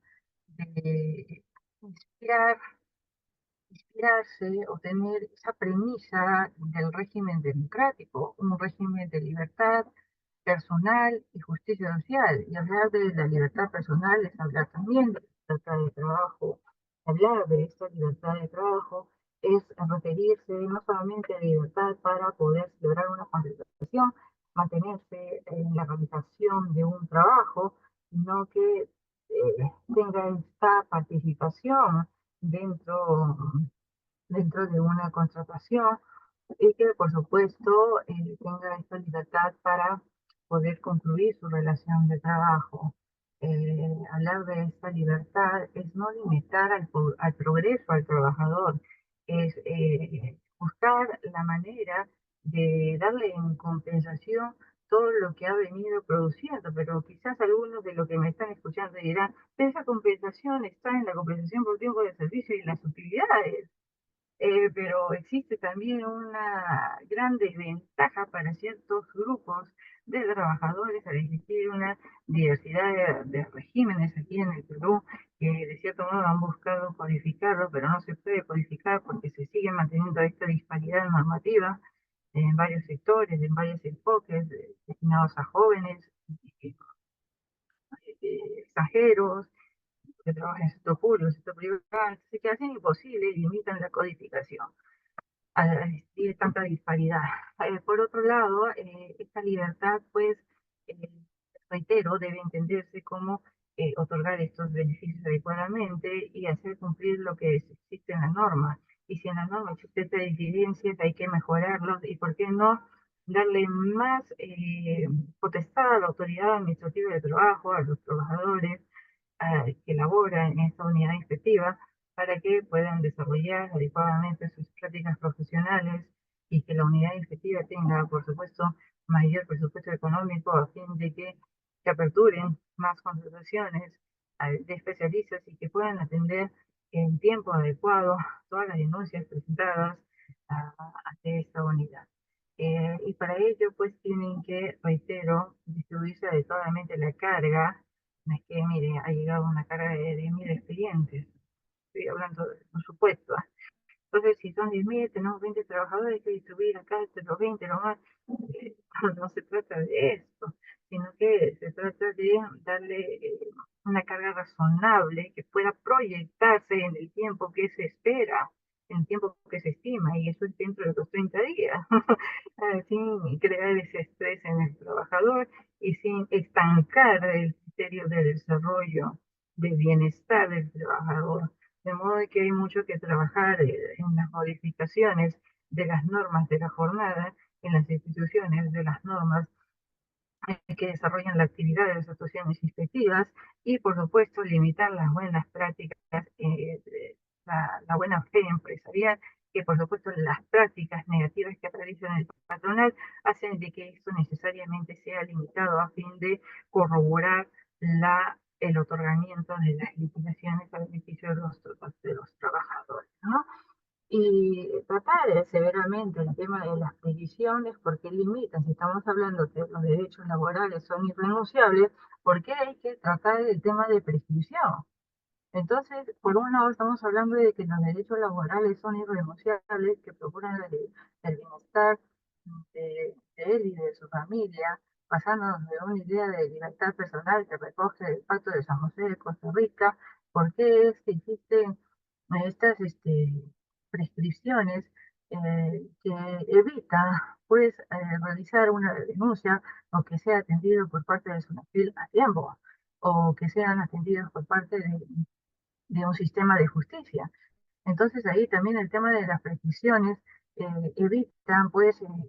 de inspirar, inspirarse o tener esa premisa del régimen democrático, un régimen de libertad personal y justicia social. Y hablar de la libertad personal es hablar también de la libertad de trabajo. Hablar de esta libertad de trabajo es referirse no solamente a la libertad para poder celebrar una concentración, mantenerse en la realización de un trabajo, sino que tenga esta participación dentro, dentro de una contratación y que por supuesto tenga esta libertad para poder concluir su relación de trabajo. Hablar de esta libertad es no limitar al progreso al trabajador, es buscar la manera de darle en compensación todo lo que ha venido produciendo, pero quizás algunos de los que me están escuchando dirán, esa compensación está en la compensación por tiempo de servicio y las utilidades. Pero existe también una gran desventaja para ciertos grupos de trabajadores al existir una diversidad de regímenes aquí en el Perú que de cierto modo han buscado codificarlo, pero no se puede codificar porque se sigue manteniendo esta disparidad normativa en varios sectores, en varios enfoques destinados a jóvenes, extranjeros, que trabajan en el sector público, el sector privado, entonces que hacen imposible y limitan la codificación al existir tanta disparidad. Por otro lado, esta libertad, pues, eh, reitero, debe entenderse como otorgar estos beneficios adecuadamente y hacer cumplir lo que existe en la norma. Y si en la norma existen estas deficiencias, hay que mejorarlos y, ¿por qué no?, darle más potestad a la autoridad administrativa de trabajo, a los trabajadores, que laboran en esta unidad inspectiva para que puedan desarrollar adecuadamente sus prácticas profesionales y que la unidad inspectiva tenga, por supuesto, mayor presupuesto económico a fin de que se aperturen más contrataciones de especialistas y que puedan atender en tiempo adecuado todas las denuncias presentadas ante esta unidad. Y para ello, pues, tienen que, reitero, distribuirse adecuadamente la carga. No es que, mire, ha llegado una carga de 10.000 expedientes, estoy hablando de un supuesto. Entonces, si son 10.000, tenemos 20 trabajadores, hay que distribuir acá entre los 20, lo más. Eh, no se trata de esto, sino que se trata de darle una carga razonable que pueda proyectarse en el tiempo que se espera, en el tiempo que se estima, y eso es dentro de los 30 días, sin crear ese estrés en el trabajador y sin estancar el criterio de desarrollo, de bienestar del trabajador. De modo que hay mucho que trabajar en las modificaciones de las normas de la jornada, en las instituciones de las normas que desarrollan la actividad de las actuaciones inspectivas y, por supuesto, limitar las buenas prácticas, la buena fe empresarial, que, por supuesto, las prácticas negativas que realizan el patronal hacen de que esto necesariamente sea limitado a fin de corroborar el otorgamiento de las liquidaciones a beneficio de los trabajadores, ¿no? Y tratar severamente el tema de las peticiones, porque limitan, si estamos hablando que los derechos laborales son irrenunciables, ¿por qué hay que tratar el tema de prescripción? Entonces, por un lado estamos hablando de que los derechos laborales son irrenunciables, que procuran el bienestar de él y de su familia, basándonos en una idea de libertad personal que recoge el Pacto de San José de Costa Rica. ¿Por qué es que existen estas prescripciones que evitan, pues, realizar una denuncia o que sea atendido por parte de SUNAFIL a tiempo o que sean atendidos por parte de un sistema de justicia? Entonces ahí también el tema de las prescripciones evitan, pues, una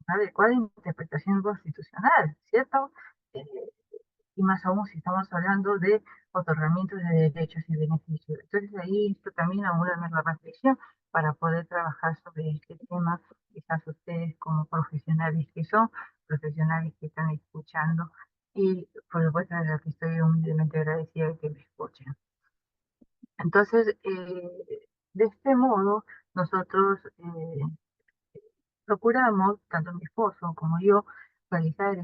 adecuada interpretación constitucional, ¿cierto? Eh, y más aún si estamos hablando de otorgamiento de derechos y beneficios. Entonces ahí esto también a una nueva reflexión para poder trabajar sobre este tema que quizás ustedes como profesionales que son, profesionales que están escuchando y por supuesto de lo que estoy humildemente agradecida de que me escuchen. Entonces, de este modo, nosotros procuramos, tanto mi esposo como yo, realizar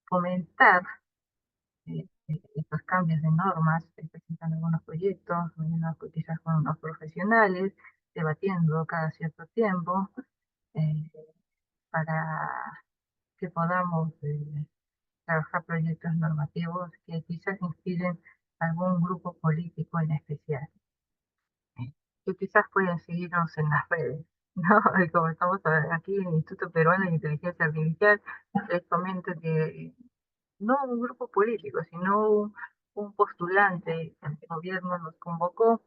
fomentar estos cambios de normas, presentando algunos proyectos, reuniéndonos quizás con unos profesionales, debatiendo cada cierto tiempo, eh, para que podamos trabajar proyectos normativos que quizás inspiren a algún grupo político en especial, que quizás pueden seguirnos en las redes. ¿No? Y como estamos aquí en el Instituto Peruano de Inteligencia Artificial, les comento que no un grupo político, sino un postulante al gobierno nos convocó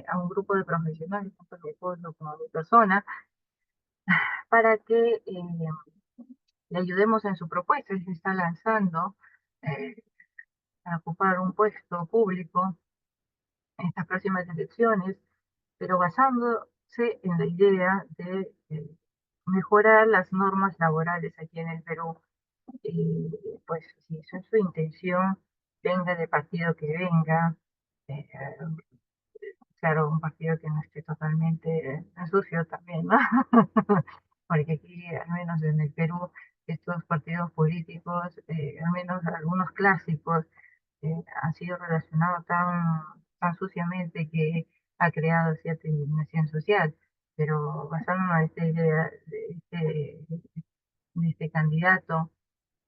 a un grupo de profesionales, tanto mi esposo como mi persona, para que le ayudemos en su propuesta. Él se está lanzando eh, a ocupar un puesto público en estas próximas elecciones, pero basándose en la idea de mejorar las normas laborales aquí en el Perú. Y pues si esa es su intención, venga del partido que venga, eh, claro, un partido que no esté totalmente sucio también, ¿no? Porque aquí, al menos en el Perú, estos partidos políticos, al menos algunos clásicos, han sido relacionados tan suciamente que ha creado cierta indignación social. Pero basándonos en esta idea de este candidato,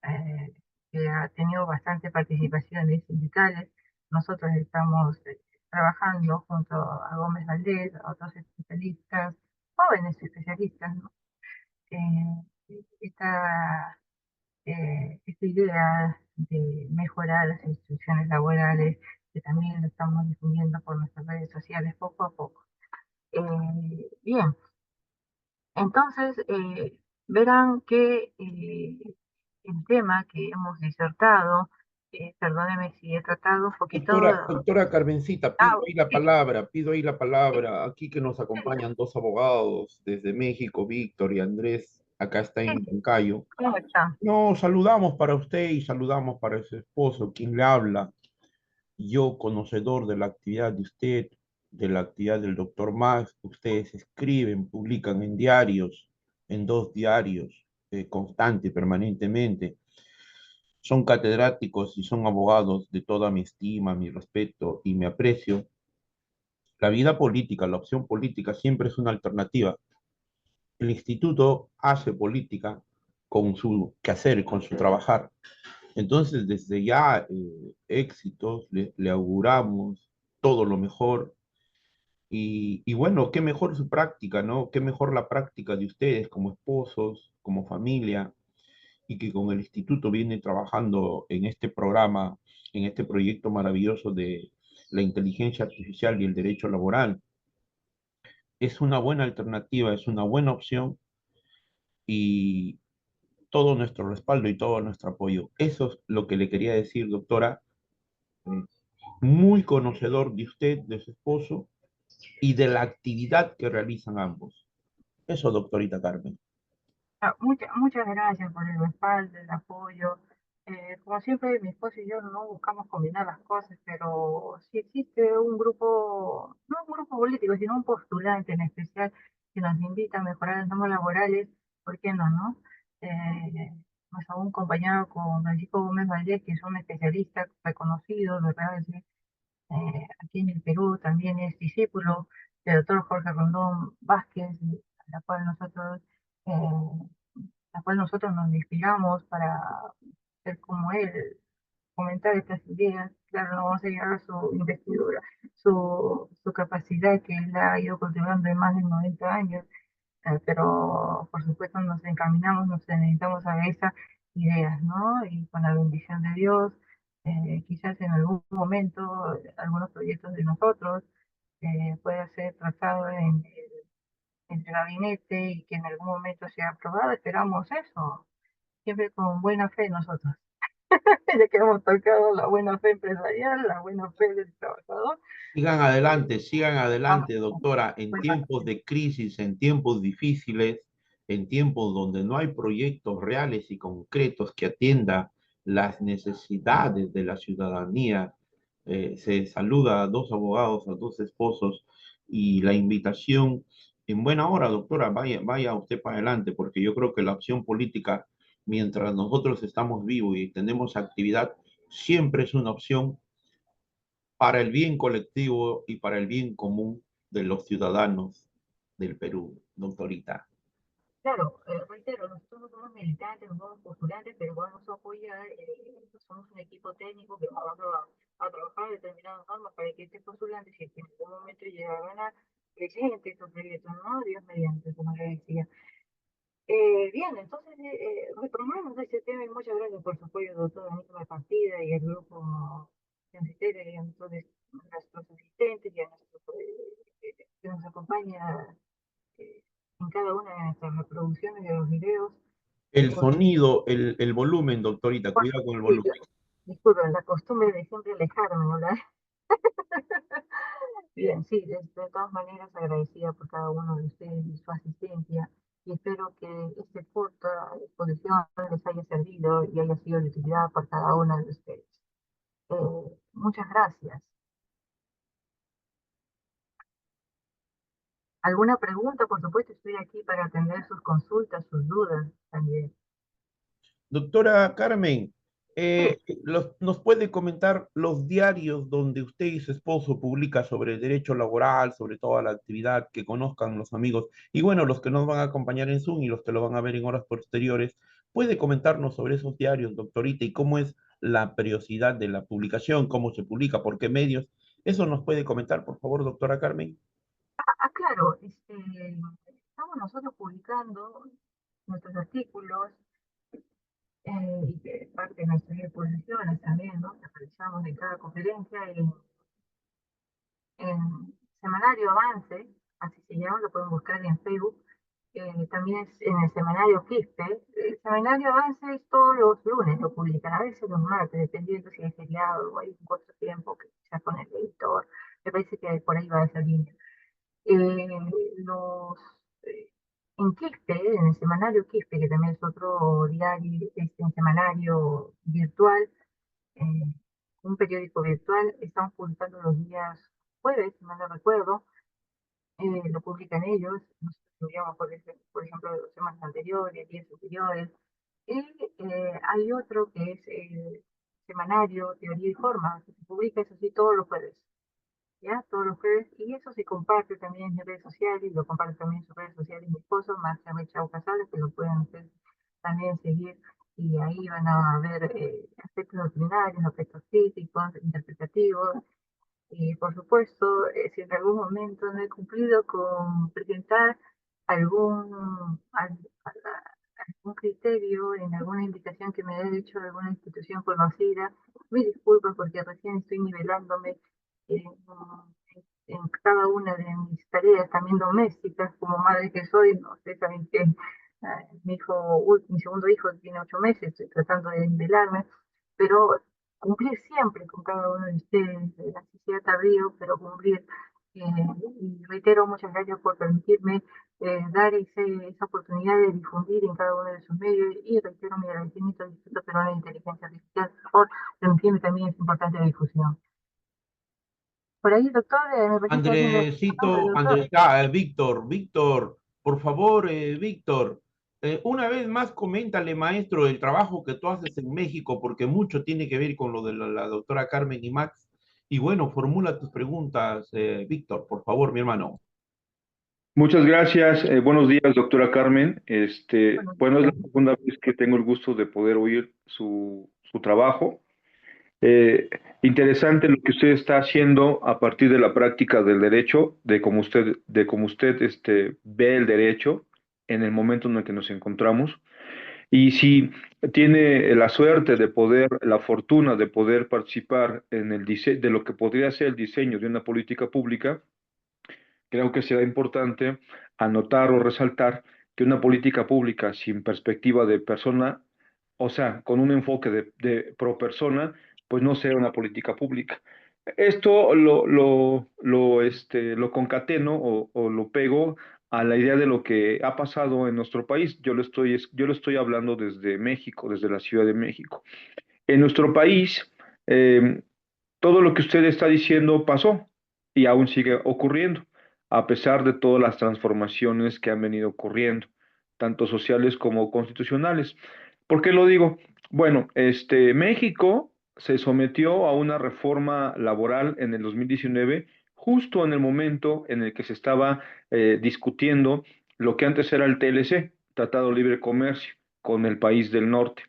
eh, que ha tenido bastante participaciones sindicales. Nosotros estamos trabajando junto a Gómez Valdés, a otros especialistas, jóvenes especialistas, ¿no? Esta, esta idea de mejorar las instituciones laborales, que también lo estamos difundiendo por nuestras redes sociales poco a poco. Bien, entonces, verán que el tema que hemos disertado, perdóneme si he tratado un poquito. Doctora Carmencita, Ah, sí, pido ahí la palabra, aquí que nos acompañan dos abogados desde México, Víctor y Andrés, acá está sí, en Huancayo. ¿cómo está? No, saludamos para usted y saludamos para su esposo, quien le habla. Yo, conocedor de la actividad de usted, de la actividad del doctor Max, ustedes escriben, publican en diarios, en dos diarios, constante, permanentemente. Son catedráticos y son abogados de toda mi estima, mi respeto y mi aprecio. La vida política, la opción política siempre es una alternativa. El instituto hace política con su quehacer, con su trabajar. Entonces, desde ya, éxitos, le auguramos todo lo mejor. Y bueno, qué mejor su práctica, ¿no? Qué mejor la práctica de ustedes como esposos, como familia, y que con el instituto viene trabajando en este programa, en este proyecto maravilloso de la inteligencia artificial y el derecho laboral. Es una buena alternativa, es una buena opción y todo nuestro respaldo y todo nuestro apoyo. Eso es lo que le quería decir, doctora. Eh, Muy conocedor de usted, de su esposo y de la actividad que realizan ambos. Eso, doctorita Carmen. Muchas gracias por el respaldo, el apoyo. Como siempre, mi esposo y yo no buscamos combinar las cosas, pero si existe un grupo, no un grupo político, sino un postulante en especial que nos invita a mejorar las normas laborales, ¿por qué no, no? Nos ha un compañero con Francisco Gómez Valdés, que es un especialista reconocido, ¿verdad? Aquí en el Perú también es discípulo del doctor Jorge Rondón Vázquez, a la cual eh, la cual nosotros nos inspiramos para ser como él, comentar estas ideas. Claro, no vamos a llegar a su investidura, su capacidad que él ha ido cultivando en más de 90 años, pero por supuesto nos encaminamos, nos orientamos a esas ideas, ¿no? Y con la bendición de Dios, quizás en algún momento algunos proyectos de nosotros pueda ser tratado en el gabinete y que en algún momento sea aprobado, esperamos eso, siempre con buena fe nosotros. ya que hemos tocado la buena fe empresarial, la buena fe del trabajador. Sigan Vamos, adelante, doctora, en pues, tiempos de crisis, en tiempos difíciles, en tiempos donde no hay proyectos reales y concretos que atiendan las necesidades de la ciudadanía. Se saluda a dos abogados, a dos esposos, y la invitación en buena hora, doctora, vaya usted para adelante, porque yo creo que la opción política, mientras nosotros estamos vivos y tenemos actividad, siempre es una opción para el bien colectivo y para el bien común de los ciudadanos del Perú, doctorita. claro, reitero, nosotros no somos militantes, no somos postulantes, pero vamos a apoyar, somos un equipo técnico que vamos a trabajar determinadas normas para que este postulante, si es que en algún momento llega a ganar, presente estos proyectos, ¿no? Dios mediante, como le decía. Bien, entonces retomamos ese tema y muchas gracias por su apoyo, doctor Aníbal Partida y el grupo de asistentes, y a nuestros asistentes y a nuestros que nos acompaña eh, en cada una de nuestras reproducciones de los videos. El Por sonido, el volumen, doctorita, supuesto, cuidado con el sí, volumen. disculpen, la costumbre de siempre alejarme, ¿no? Bien, sí, de todas maneras agradecida por cada uno de ustedes y su asistencia y espero que este corta exposición les haya servido y haya sido de utilidad para cada uno de ustedes. Muchas gracias. ¿Alguna pregunta? Por supuesto, estoy aquí para atender sus consultas, sus dudas también. Doctora Carmen, Sí, ¿nos puede comentar los diarios donde usted y su esposo publican sobre el derecho laboral, sobre toda la actividad, que conozcan los amigos? Y bueno, los que nos van a acompañar en Zoom y los que lo van a ver en horas posteriores, ¿puede comentarnos sobre esos diarios, doctorita, y cómo es la periodicidad de la publicación, cómo se publica, por qué medios? ¿Eso nos puede comentar, por favor, doctora Carmen? claro, estamos nosotros publicando nuestros artículos y que parte de nuestras exposiciones también, ¿no? Que realizamos en cada conferencia en Semanario Avance, así se llama, lo pueden buscar en Facebook. También es en el semanario Quispe. El semanario Avance es todos los lunes, lo publican, a veces los martes, dependiendo si es feriado o hay un corto tiempo que ya con el editor. Me parece que por ahí va esa línea. Eh, los, eh, en Quispe, en el semanario Quispe, que también es otro diario, un semanario virtual, eh, un periódico virtual, estamos publicando los días jueves, si mal no recuerdo, lo publican ellos, nosotros enviamos por ejemplo, de las semanas anteriores, días anteriores, y hay otro que es el semanario Teoría y Forma, que se publica, eso sí, todos los jueves, ¿ya? Todos los jueves, y eso se comparte también en redes sociales, lo comparte también en sus redes sociales mi esposo, Marcia Chao Casales, que lo pueden hacer, también seguir, y ahí van a ver aspectos doctrinarios, aspectos críticos, interpretativos, y por supuesto, si en algún momento no he cumplido con presentar algún, algún criterio en alguna invitación que me haya hecho de alguna institución conocida, me disculpo porque recién estoy nivelándome en, en cada una de mis tareas también domésticas, como madre que soy, no sé, saben que mi hijo, mi segundo hijo tiene 8 meses, estoy tratando de nivelarme, pero cumplir siempre con cada uno de ustedes, así sea tardío, pero cumplir. Eh, y reitero, muchas gracias por permitirme dar esa oportunidad de difundir en cada uno de sus medios y reitero mi agradecimiento al Instituto Peruano de Inteligencia Artificial por permitirme también esta importante difusión. Por ahí, doctor, me parece que está haciendo el nombre, Andresito, doctor. Víctor, por favor, Víctor, una vez más coméntale, maestro, el trabajo que tú haces en México, porque mucho tiene que ver con lo de la doctora Carmen y Max. Y bueno, formula tus preguntas, Víctor, por favor, mi hermano. Muchas gracias. Buenos días, doctora Carmen. Buenos Bueno, es la días. segunda vez que tengo el gusto de poder oír su trabajo. Eh, Interesante lo que usted está haciendo a partir de la práctica del derecho, de cómo usted ve el derecho en el momento en el que nos encontramos. Y si tiene la suerte de poder, la fortuna de poder participar en el de lo que podría ser el diseño de una política pública, creo que será importante anotar o resaltar que una política pública sin perspectiva de persona o sea, con un enfoque de pro persona, pues no sea una política pública. Esto lo concateno o lo pego a la idea de lo que ha pasado en nuestro país. Yo lo estoy hablando desde México, desde la Ciudad de México. En nuestro país, eh, todo lo que usted está diciendo pasó y aún sigue ocurriendo, a pesar de todas las transformaciones que han venido ocurriendo, tanto sociales como constitucionales. ¿Por qué lo digo? Bueno, México se sometió a una reforma laboral en el 2019, justo en el momento en el que se estaba discutiendo lo que antes era el TLC, Tratado de Libre Comercio, con el país del norte.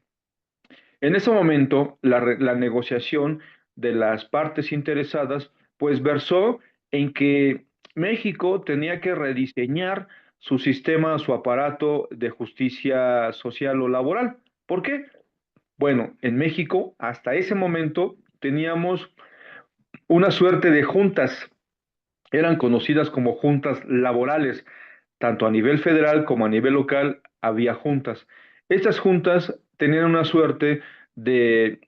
En ese momento, la negociación de las partes interesadas, pues versó en que México tenía que rediseñar su sistema, su aparato de justicia social o laboral. ¿Por qué? Bueno, en México, hasta ese momento, teníamos una suerte de juntas, eran conocidas como juntas laborales, tanto a nivel federal como a nivel local había juntas. Estas juntas tenían una suerte de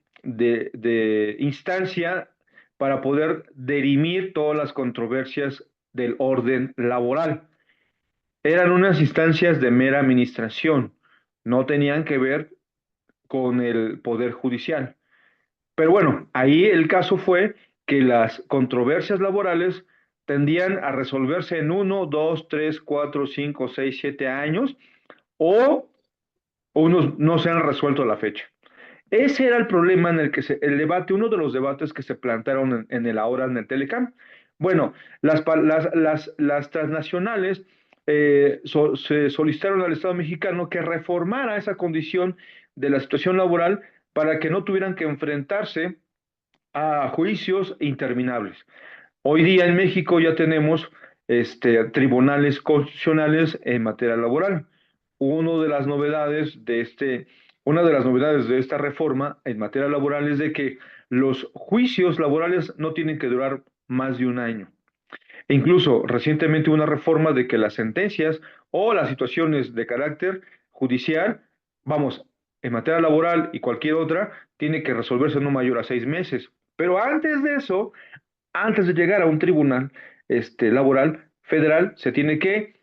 instancia para poder dirimir todas las controversias del orden laboral. Eran unas instancias de mera administración, no tenían que ver con el poder judicial. Pero bueno, ahí el caso fue que las controversias laborales tendían a resolverse en 1, 2, 3, 4, 5, 6, 7 años o unos no se han resuelto a la fecha. Ese era el problema en el que el debate, uno de los debates que se plantearon en el ahora en el Telecam. Bueno, las transnacionales se solicitaron al Estado mexicano que reformara esa condición de la situación laboral para que no tuvieran que enfrentarse a juicios interminables. Hoy día en México ya tenemos tribunales constitucionales en materia laboral. Uno de las novedades de una de las novedades de esta reforma en materia laboral es de que los juicios laborales no tienen que durar más de un año. E incluso recientemente hubo una reforma de que las sentencias o las situaciones de carácter judicial, vamos, en materia laboral y cualquier otra, tiene que resolverse no mayor a 6 meses. Pero antes de eso, antes de llegar a un tribunal laboral federal, se tiene que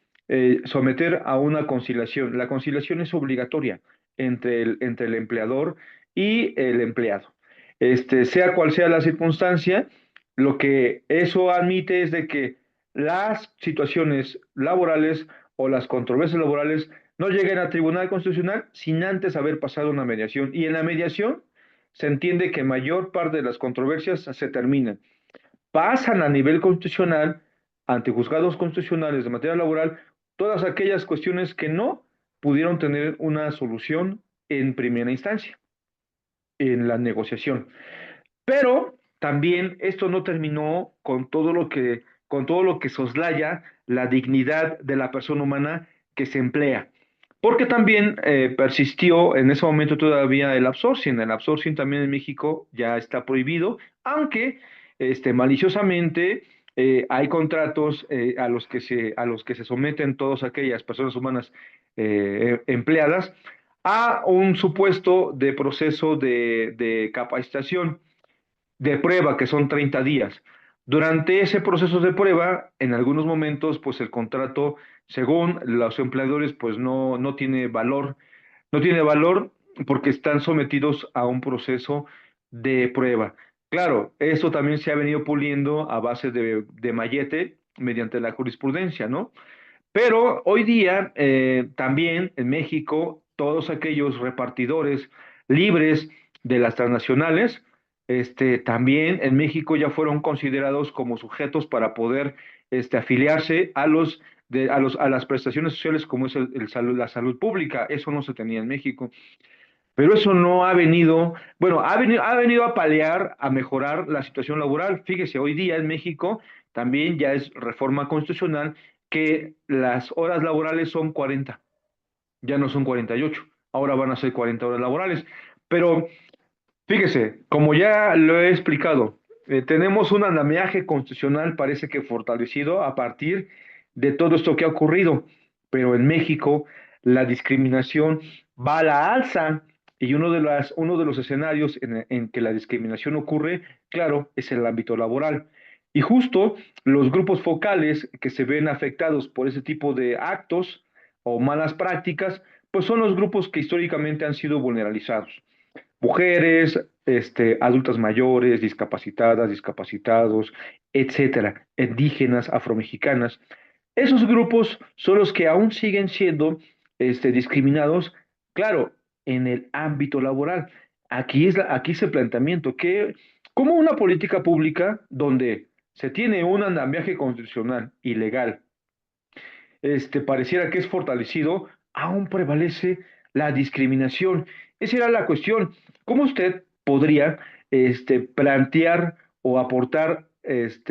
someter a una conciliación. La conciliación es obligatoria entre el empleador y el empleado. Sea cual sea la circunstancia, lo que eso admite es de que las situaciones laborales o las controversias laborales no lleguen al Tribunal Constitucional sin antes haber pasado una mediación. Y en la mediación se entiende que mayor parte de las controversias se terminan, pasan a nivel constitucional, ante juzgados constitucionales de materia laboral, todas aquellas cuestiones que no pudieron tener una solución en primera instancia, en la negociación. Pero también esto no terminó con todo lo que soslaya la dignidad de la persona humana que se emplea. Porque también persistió en ese momento todavía el outsourcing. El outsourcing también en México ya está prohibido, aunque maliciosamente hay contratos a los que se someten todas aquellas personas humanas empleadas a un supuesto de proceso de capacitación de prueba, que son 30 días. Durante ese proceso de prueba, en algunos momentos, pues el contrato, según los empleadores, pues no tiene valor. No tiene valor porque están sometidos a un proceso de prueba. Claro, eso también se ha venido puliendo a base de mallete mediante la jurisprudencia, ¿no? Pero hoy día, también en México, todos aquellos repartidores libres de las transnacionales, también en México ya fueron considerados como sujetos para poder afiliarse a las prestaciones sociales como es la salud pública. Eso no se tenía en México. Pero eso no ha venido, bueno, ha venido a paliar, a mejorar la situación laboral. Fíjese, hoy día en México también ya es reforma constitucional que las horas laborales son 40, ya no son 48, ahora van a ser 40 horas laborales. Pero fíjese, como ya lo he explicado, tenemos un andamiaje constitucional, parece que fortalecido a partir de todo esto que ha ocurrido, pero en México la discriminación va a la alza Y uno de los escenarios en que la discriminación ocurre, claro, es el ámbito laboral. Y justo los grupos focales que se ven afectados por ese tipo de actos o malas prácticas, pues son los grupos que históricamente han sido vulneralizados. Mujeres, adultas mayores, discapacitadas, discapacitados, etcétera, indígenas, afromexicanas. Esos grupos son los que aún siguen siendo discriminados, claro, en el ámbito laboral. Aquí es el planteamiento, que como una política pública donde se tiene un andamiaje constitucional y legal, pareciera que es fortalecido, aún prevalece la discriminación. Esa era la cuestión. ¿Cómo usted podría plantear o aportar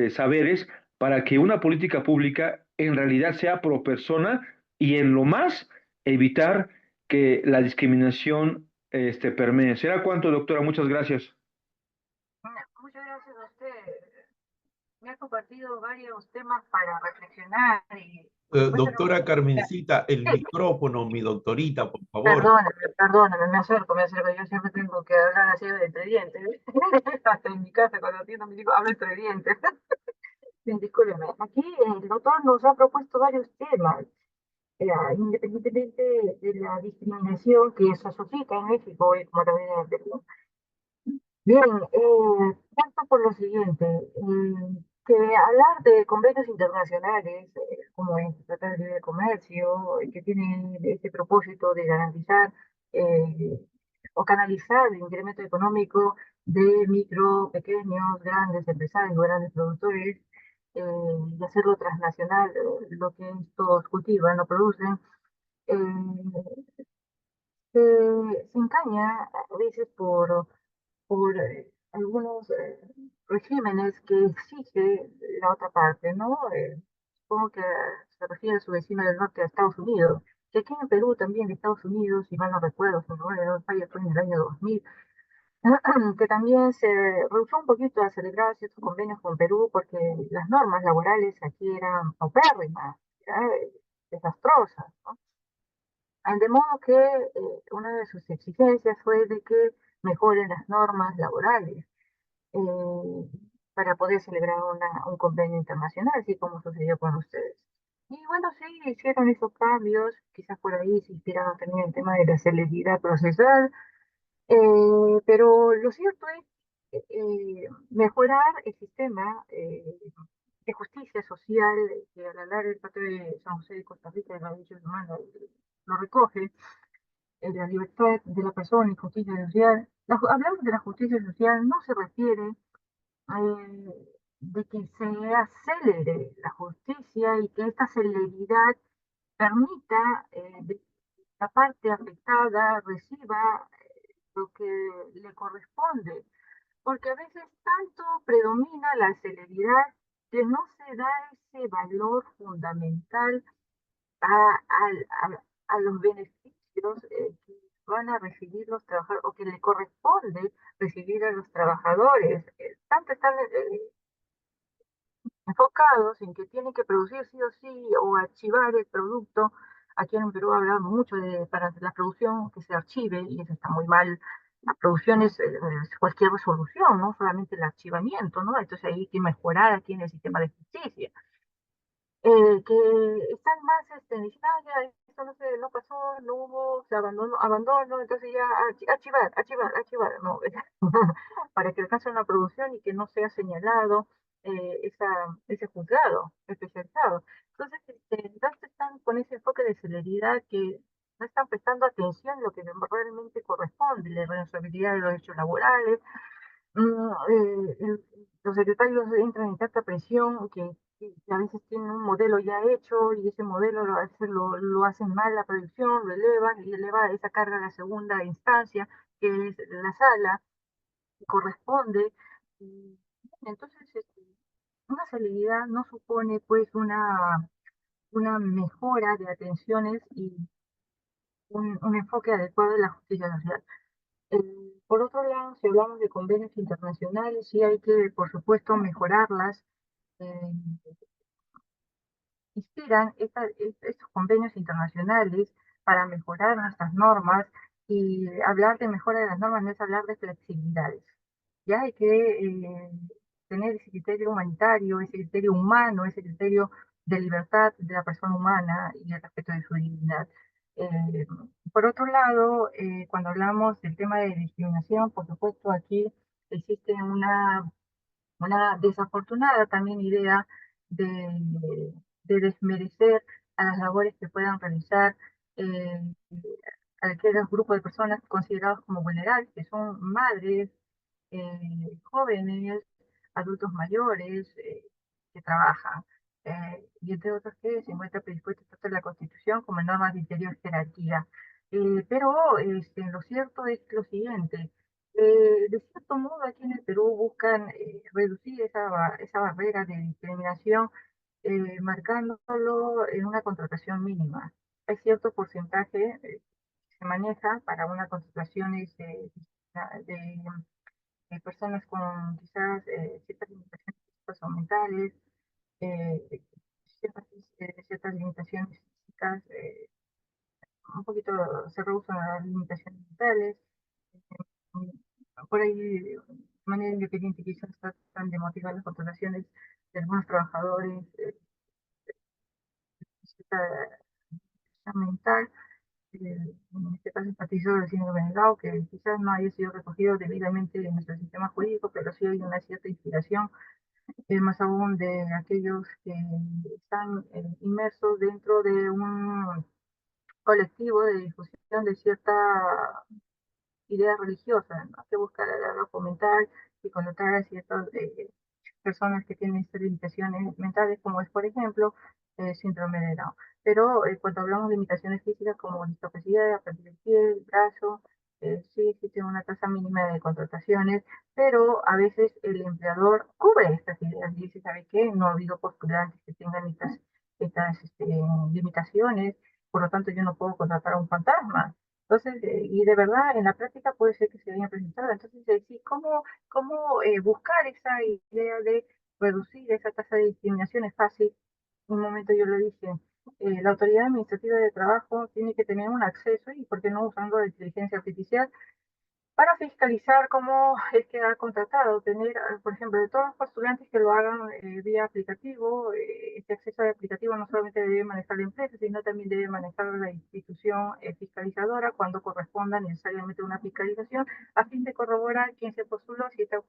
saberes para que una política pública en realidad sea pro persona y en lo más evitar que la discriminación permee? ¿Será cuánto, doctora? Muchas gracias. Muchas gracias a usted. Me ha compartido varios temas para reflexionar y, por supuesto, no. Doctora Carmencita, el micrófono, mi doctorita, por favor. Perdóname, me acerco, yo siempre tengo que hablar así de entre dientes. Hasta en mi casa, cuando atiendo a mis hijos, hablo entre dientes. Discúlpeme, aquí el doctor nos ha propuesto varios temas, independientemente de la discriminación que se suscita en México y como también en el Perú. Bien, tanto por lo siguiente, que hablar de convenios internacionales, como el Tratado de Libre Comercio, que tiene este propósito de garantizar o canalizar el incremento económico de micro, pequeños, grandes empresarios, grandes productores, y hacerlo transnacional, lo que estos cultivan o producen, eh, se encaña a veces por algunos regímenes que exige la otra parte, ¿no? Supongo que se refiere a su vecino del norte, a Estados Unidos, que aquí en Perú también Estados Unidos, si mal no recuerdo, si no me falla, fue en el año 2000, que también se rehusó un poquito a celebrar ciertos convenios con Perú porque las normas laborales aquí eran paupérrimas, desastrosas, ¿no? De modo que una de sus exigencias fue de que mejoren las normas laborales eh, para poder celebrar un convenio internacional, así como sucedió con ustedes. Y bueno, sí, hicieron esos cambios, quizás por ahí se inspiraron también en el tema de la celeridad procesal, pero lo cierto es mejorar el sistema de justicia social que a la larga el Pacto de San José de Costa Rica de los Derechos Humanos lo recoge, la libertad de la persona y justicia social. Hablamos de la justicia social, no se refiere de que se acelere la justicia y que esta celeridad permita la parte afectada reciba lo que le corresponde, porque a veces tanto predomina la celeridad que no se da ese valor fundamental a los beneficios que van a recibir los trabajadores o que le corresponde recibir a los trabajadores. Tanto están enfocados en que tienen que producir sí o sí o archivar el producto. Aquí en Perú hablamos mucho de para la producción que se archive y eso está muy mal. La producción es cualquier resolución, no solamente el archivamiento, ¿no? Entonces hay que mejorar aquí en el sistema de justicia. Que están más diciendo, ah, ya, esto no, no pasó, no hubo, se abandonó, entonces ya archivar, no, para que alcance una producción y que no sea señalado ese juzgado especializado. Entonces, entonces están con ese enfoque de celeridad que no están prestando atención a lo que realmente corresponde, la responsabilidad de los derechos laborales. Los secretarios entran en tanta presión que a veces tienen un modelo ya hecho y ese modelo a veces lo hacen mal la producción, lo elevan y eleva esa carga a la segunda instancia, que es la sala, que corresponde. Y, entonces, una celeridad no supone pues una mejora de atenciones y un enfoque adecuado de la justicia social. Por otro lado, si hablamos de convenios internacionales, sí hay que, por supuesto, mejorarlas. Eh, Inspiran estos convenios internacionales para mejorar nuestras normas Y hablar de mejora de las normas no es hablar de flexibilidades. Ya hay que tener ese criterio humanitario, ese criterio humano, ese criterio de libertad de la persona humana y el respeto de su dignidad. Eh, por otro lado, cuando hablamos del tema de discriminación, por supuesto aquí existe una desafortunada también idea de desmerecer a las labores que puedan realizar eh, aquellos grupos de personas considerados como vulnerables, que son madres, jóvenes, adultos mayores que trabajan, y entre otros que se encuentran predispuestos tanto en la Constitución como en normas de interior jerarquía. Pero lo cierto es lo siguiente, de cierto modo aquí en el Perú buscan reducir esa barrera de discriminación marcándolo en una contratación mínima. Hay cierto porcentaje que se maneja para una contratación de, personas con quizás ciertas limitaciones físicas o mentales, eh, ciertas limitaciones físicas, un poquito se rehusan a las limitaciones mentales, eh, por ahí de manera independiente quizás tratan de motivar las contrataciones de algunos trabajadores, cierta mental, en este caso empatizo del síndrome de Down, que quizás no haya sido recogido debidamente en nuestro sistema jurídico, pero sí hay una cierta inspiración, más aún de aquellos que están inmersos dentro de un colectivo de difusión de cierta idea religiosa, ¿no? Que busca fomentar y connotar a ciertas personas que tienen estas limitaciones mentales, como es, por ejemplo, el síndrome de Down. Pero cuando hablamos de limitaciones físicas como discapacidad, a partir del pie, el brazo, sí existe una tasa mínima de contrataciones, pero a veces el empleador cubre estas ideas y dice, ¿sabe qué? No ha habido postulantes que tengan estas limitaciones, por lo tanto yo no puedo contratar a un fantasma. Entonces, y de verdad, en la práctica puede ser que se hayan presentado. Entonces, sí, ¿cómo buscar esa idea de reducir esa tasa de discriminación? Es fácil. Un momento yo lo dije. La autoridad administrativa de trabajo tiene que tener un acceso, y por qué no usando la inteligencia artificial, para fiscalizar cómo es que ha contratado, tener, por ejemplo, de todos los postulantes que lo hagan vía aplicativo, este acceso al aplicativo no solamente debe manejar la empresa, sino también debe manejar la institución fiscalizadora cuando corresponda necesariamente una fiscalización, a fin de corroborar quién se postuló, si esta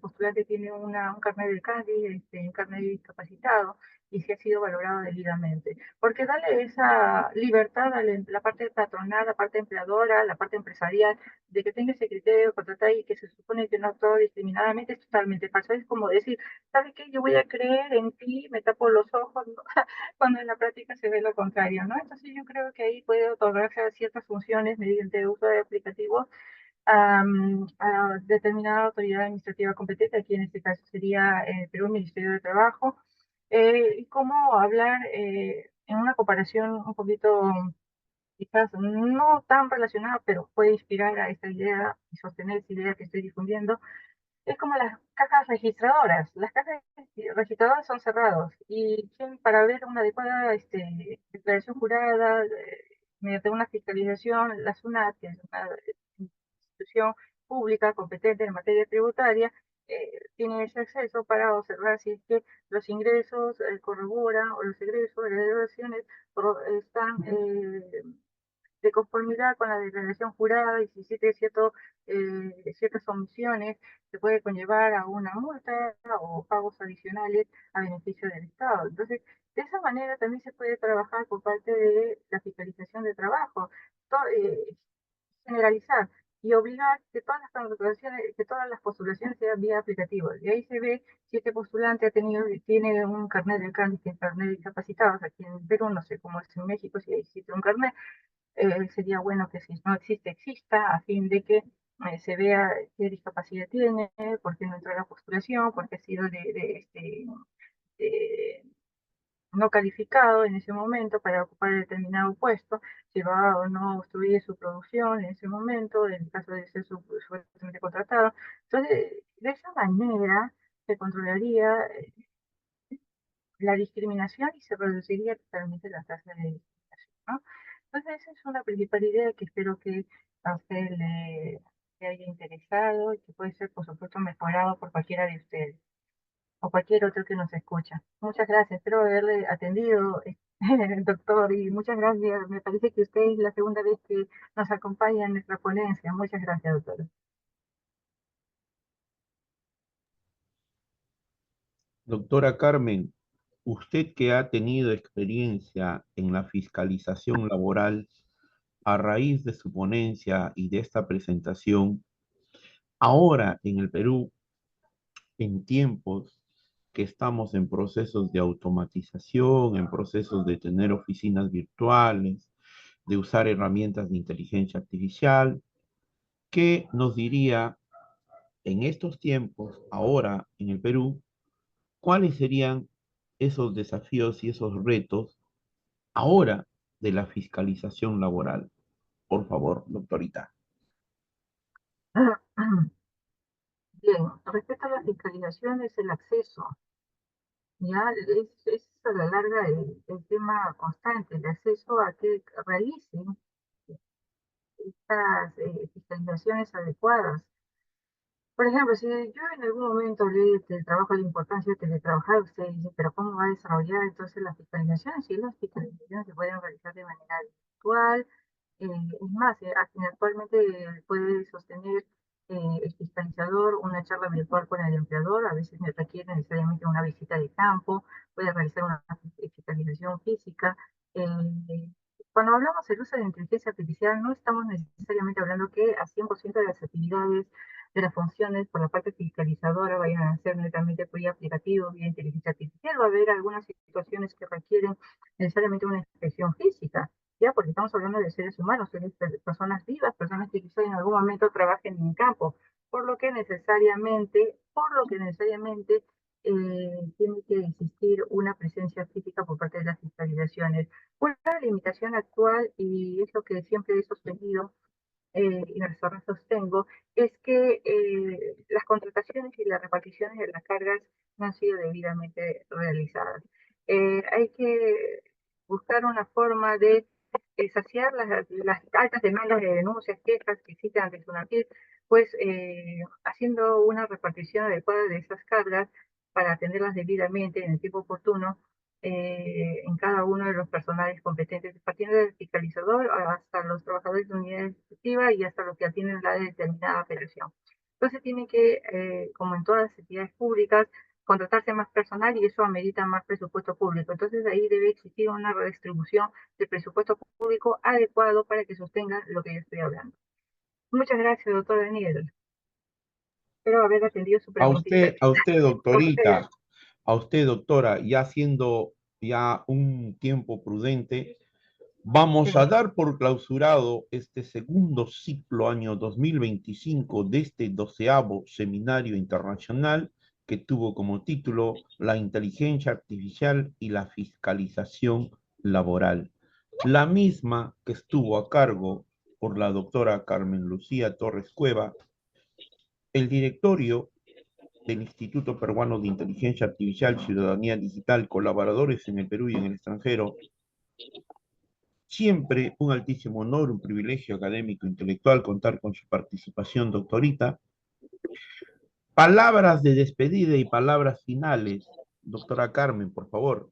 postulante tiene un carnet de CANDI, un carnet de discapacitado, y si ha sido valorado debidamente. Porque darle esa libertad a la parte patronal, la parte empleadora, la parte empresarial, de que tenga ese criterio de contratar y que se supone que no actúa discriminadamente, es totalmente falso. Es como decir, ¿sabes qué? Yo voy a creer en ti, me tapo los ojos, ¿no? Cuando en la práctica se ve lo contrario, ¿no? Entonces yo creo que ahí puede otorgarse ciertas funciones mediante el uso de aplicativos a determinada autoridad administrativa competente, aquí en este caso sería el Perú Ministerio de Trabajo, y cómo hablar en una comparación un poquito, quizás no tan relacionada, pero puede inspirar a esta idea y sostener esta idea que estoy difundiendo, es como las cajas registradoras. Las cajas registradoras son cerrados y para ver una adecuada declaración jurada, mediante una fiscalización, la SUNAT, que es una institución pública competente en materia tributaria, tiene ese acceso para observar si es que los ingresos corroboran o los egresos de las declaraciones están de conformidad con la declaración jurada, y si existe ciertas omisiones que puede conllevar a una multa o pagos adicionales a beneficio del Estado. Entonces, de esa manera también se puede trabajar por parte de la fiscalización de trabajo, generalizar y obligar que todas las contrataciones, que todas las postulaciones sean vía aplicativo. Y ahí se ve si este postulante tiene un carnet de CANDI, que es carnet de discapacitados. Aquí en Perú, no sé cómo es en México, si existe un carnet, sería bueno que si no existe, exista, a fin de que se vea qué discapacidad tiene, por qué no entró a la postulación, por qué ha sido de no calificado en ese momento para ocupar determinado puesto, si va o no a obstruir su producción en ese momento, en el caso de ser supuestamente contratado. Entonces, de esa manera se controlaría la discriminación y se reduciría totalmente la tasa de discriminación, ¿no? Entonces, esa es una principal idea que espero que a usted le haya interesado y que puede ser, por supuesto, mejorado por cualquiera de ustedes o cualquier otro que nos escucha. Muchas gracias, espero haberle atendido, doctor, y muchas gracias. Me parece que usted es la segunda vez que nos acompaña en nuestra ponencia. Muchas gracias, doctor. Doctora Carmen, usted que ha tenido experiencia en la fiscalización laboral, a raíz de su ponencia y de esta presentación, ahora en el Perú, en tiempos que estamos en procesos de automatización, en procesos de tener oficinas virtuales, de usar herramientas de inteligencia artificial, ¿qué nos diría en estos tiempos, ahora en el Perú, cuáles serían esos desafíos y esos retos ahora de la fiscalización laboral? Por favor, doctorita. Bien, respecto a la fiscalización es el acceso. Ya es a la larga el tema constante, el acceso a que realicen estas fiscalizaciones adecuadas. Por ejemplo, si yo en algún momento leí del trabajo la importancia de teletrabajar, usted dice, pero ¿cómo va a desarrollar entonces la fiscalización? Si las fiscalizaciones se pueden realizar de manera virtual, es más, actualmente puede sostener el fiscalizador una charla virtual con el empleador, a veces me requiere necesariamente una visita de campo, puede realizar una fiscalización física. Cuando hablamos del uso de inteligencia artificial, no estamos necesariamente hablando que a 100% de las actividades, de las funciones por la parte fiscalizadora vayan a ser netamente vía aplicativo, vía inteligencia artificial. Va a haber algunas situaciones que requieren necesariamente una inspección física, ya porque estamos hablando de seres humanos, de personas vivas, personas que quizá en algún momento trabajen en campo, por lo que necesariamente tiene que existir una presencia física por parte de las fiscalizaciones. Una limitación actual, y es lo que siempre he sostenido, y hasta ahora sostengo, es que las contrataciones y las reparticiones de las cargas no han sido debidamente realizadas. Hay que buscar una forma de saciar las altas demandas de denuncias, quejas que existen ante el SUNAFIL, pues haciendo una repartición adecuada de esas cargas para atenderlas debidamente en el tiempo oportuno en cada uno de los personales competentes, partiendo del fiscalizador hasta los trabajadores de unidad ejecutiva y hasta los que atienden la determinada operación. Entonces tiene que, como en todas las entidades públicas, contratarse más personal y eso amerita más presupuesto público. Entonces ahí debe existir una redistribución del presupuesto público adecuado para que sostenga lo que yo estoy hablando. Muchas gracias, doctor Daniel. Espero haber atendido su preguntita. A usted, A usted. doctorita, a usted, doctora, ya siendo ya un tiempo prudente, vamos a Sí. dar por clausurado este segundo ciclo año 2025 de este 12º Seminario Internacional que tuvo como título La inteligencia artificial y la fiscalización laboral. La misma que estuvo a cargo por la doctora Carmen Lucía Torres Cueva, el directorio del Instituto Peruano de Inteligencia Artificial, Ciudadanía Digital, colaboradores en el Perú y en el extranjero. Siempre un altísimo honor, un privilegio académico, intelectual, contar con su participación, doctorita. Palabras de despedida y palabras finales, doctora Carmen, por favor.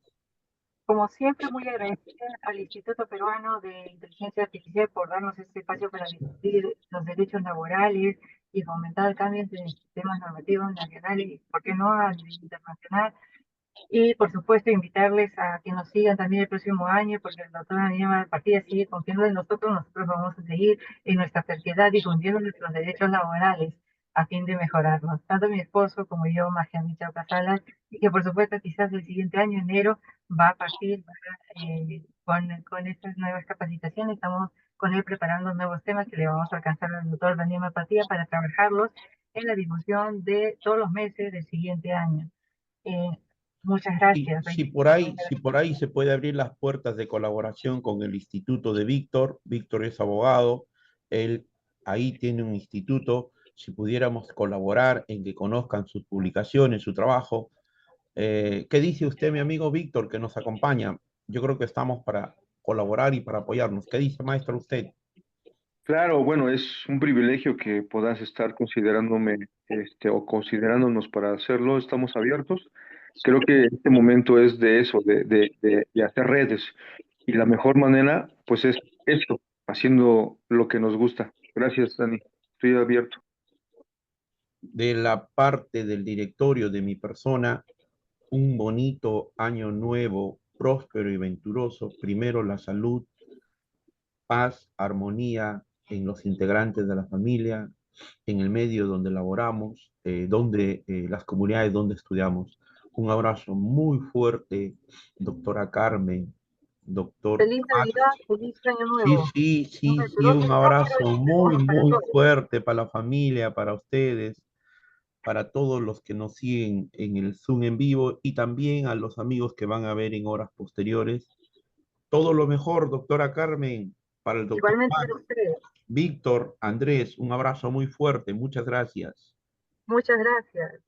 Como siempre, muy agradecida al Instituto Peruano de Inteligencia Artificial por darnos este espacio para discutir los derechos laborales y fomentar cambios en sistemas normativos nacionales y, por qué no, a nivel internacional. Y, por supuesto, invitarles a que nos sigan también el próximo año, porque el doctor Aníbal Partida sigue confiando en nosotros vamos a seguir en nuestra terquedad difundiendo nuestros derechos laborales a fin de mejorarlos. Tanto mi esposo como yo, Magianita Casalas, y que por supuesto quizás el siguiente año, enero, va a partir con estas nuevas capacitaciones. Estamos con él preparando nuevos temas que le vamos a alcanzar al doctor Daniel Mapatía para trabajarlos en la difusión de todos los meses del siguiente año. Eh, Muchas Y gracias. si por ahí se puede abrir las puertas de colaboración con el Instituto de Víctor, Víctor es abogado, él ahí tiene un instituto, si pudiéramos colaborar en que conozcan sus publicaciones, su trabajo. ¿Qué dice usted, mi amigo Víctor, que nos acompaña? Yo creo que estamos para colaborar y para apoyarnos. ¿Qué dice, maestro, usted? Claro, bueno, es un privilegio que puedas estar considerándome, o considerándonos para hacerlo. Estamos abiertos. Creo que este momento es de eso, de hacer redes. Y la mejor manera, pues, es esto, haciendo lo que nos gusta. Gracias, Dani. Estoy abierto. De la parte del directorio de mi persona, un bonito año nuevo, próspero y venturoso. Primero la salud, paz, armonía en los integrantes de la familia, en el medio donde laboramos, las comunidades donde estudiamos. Un abrazo muy fuerte, doctora Carmen, doctor Feliz Tomás. Navidad, feliz Año Sí, Nuevo. sí, Un sí, sí, venturoso un y próspero abrazo y muy, para muy todos. fuerte para la familia, para ustedes, para todos los que nos siguen en el Zoom en vivo y también a los amigos que van a ver en horas posteriores. Todo lo mejor, doctora Carmen, para el doctor Igualmente Max, para ustedes. Víctor, Andrés, un abrazo muy fuerte, muchas gracias. Muchas gracias.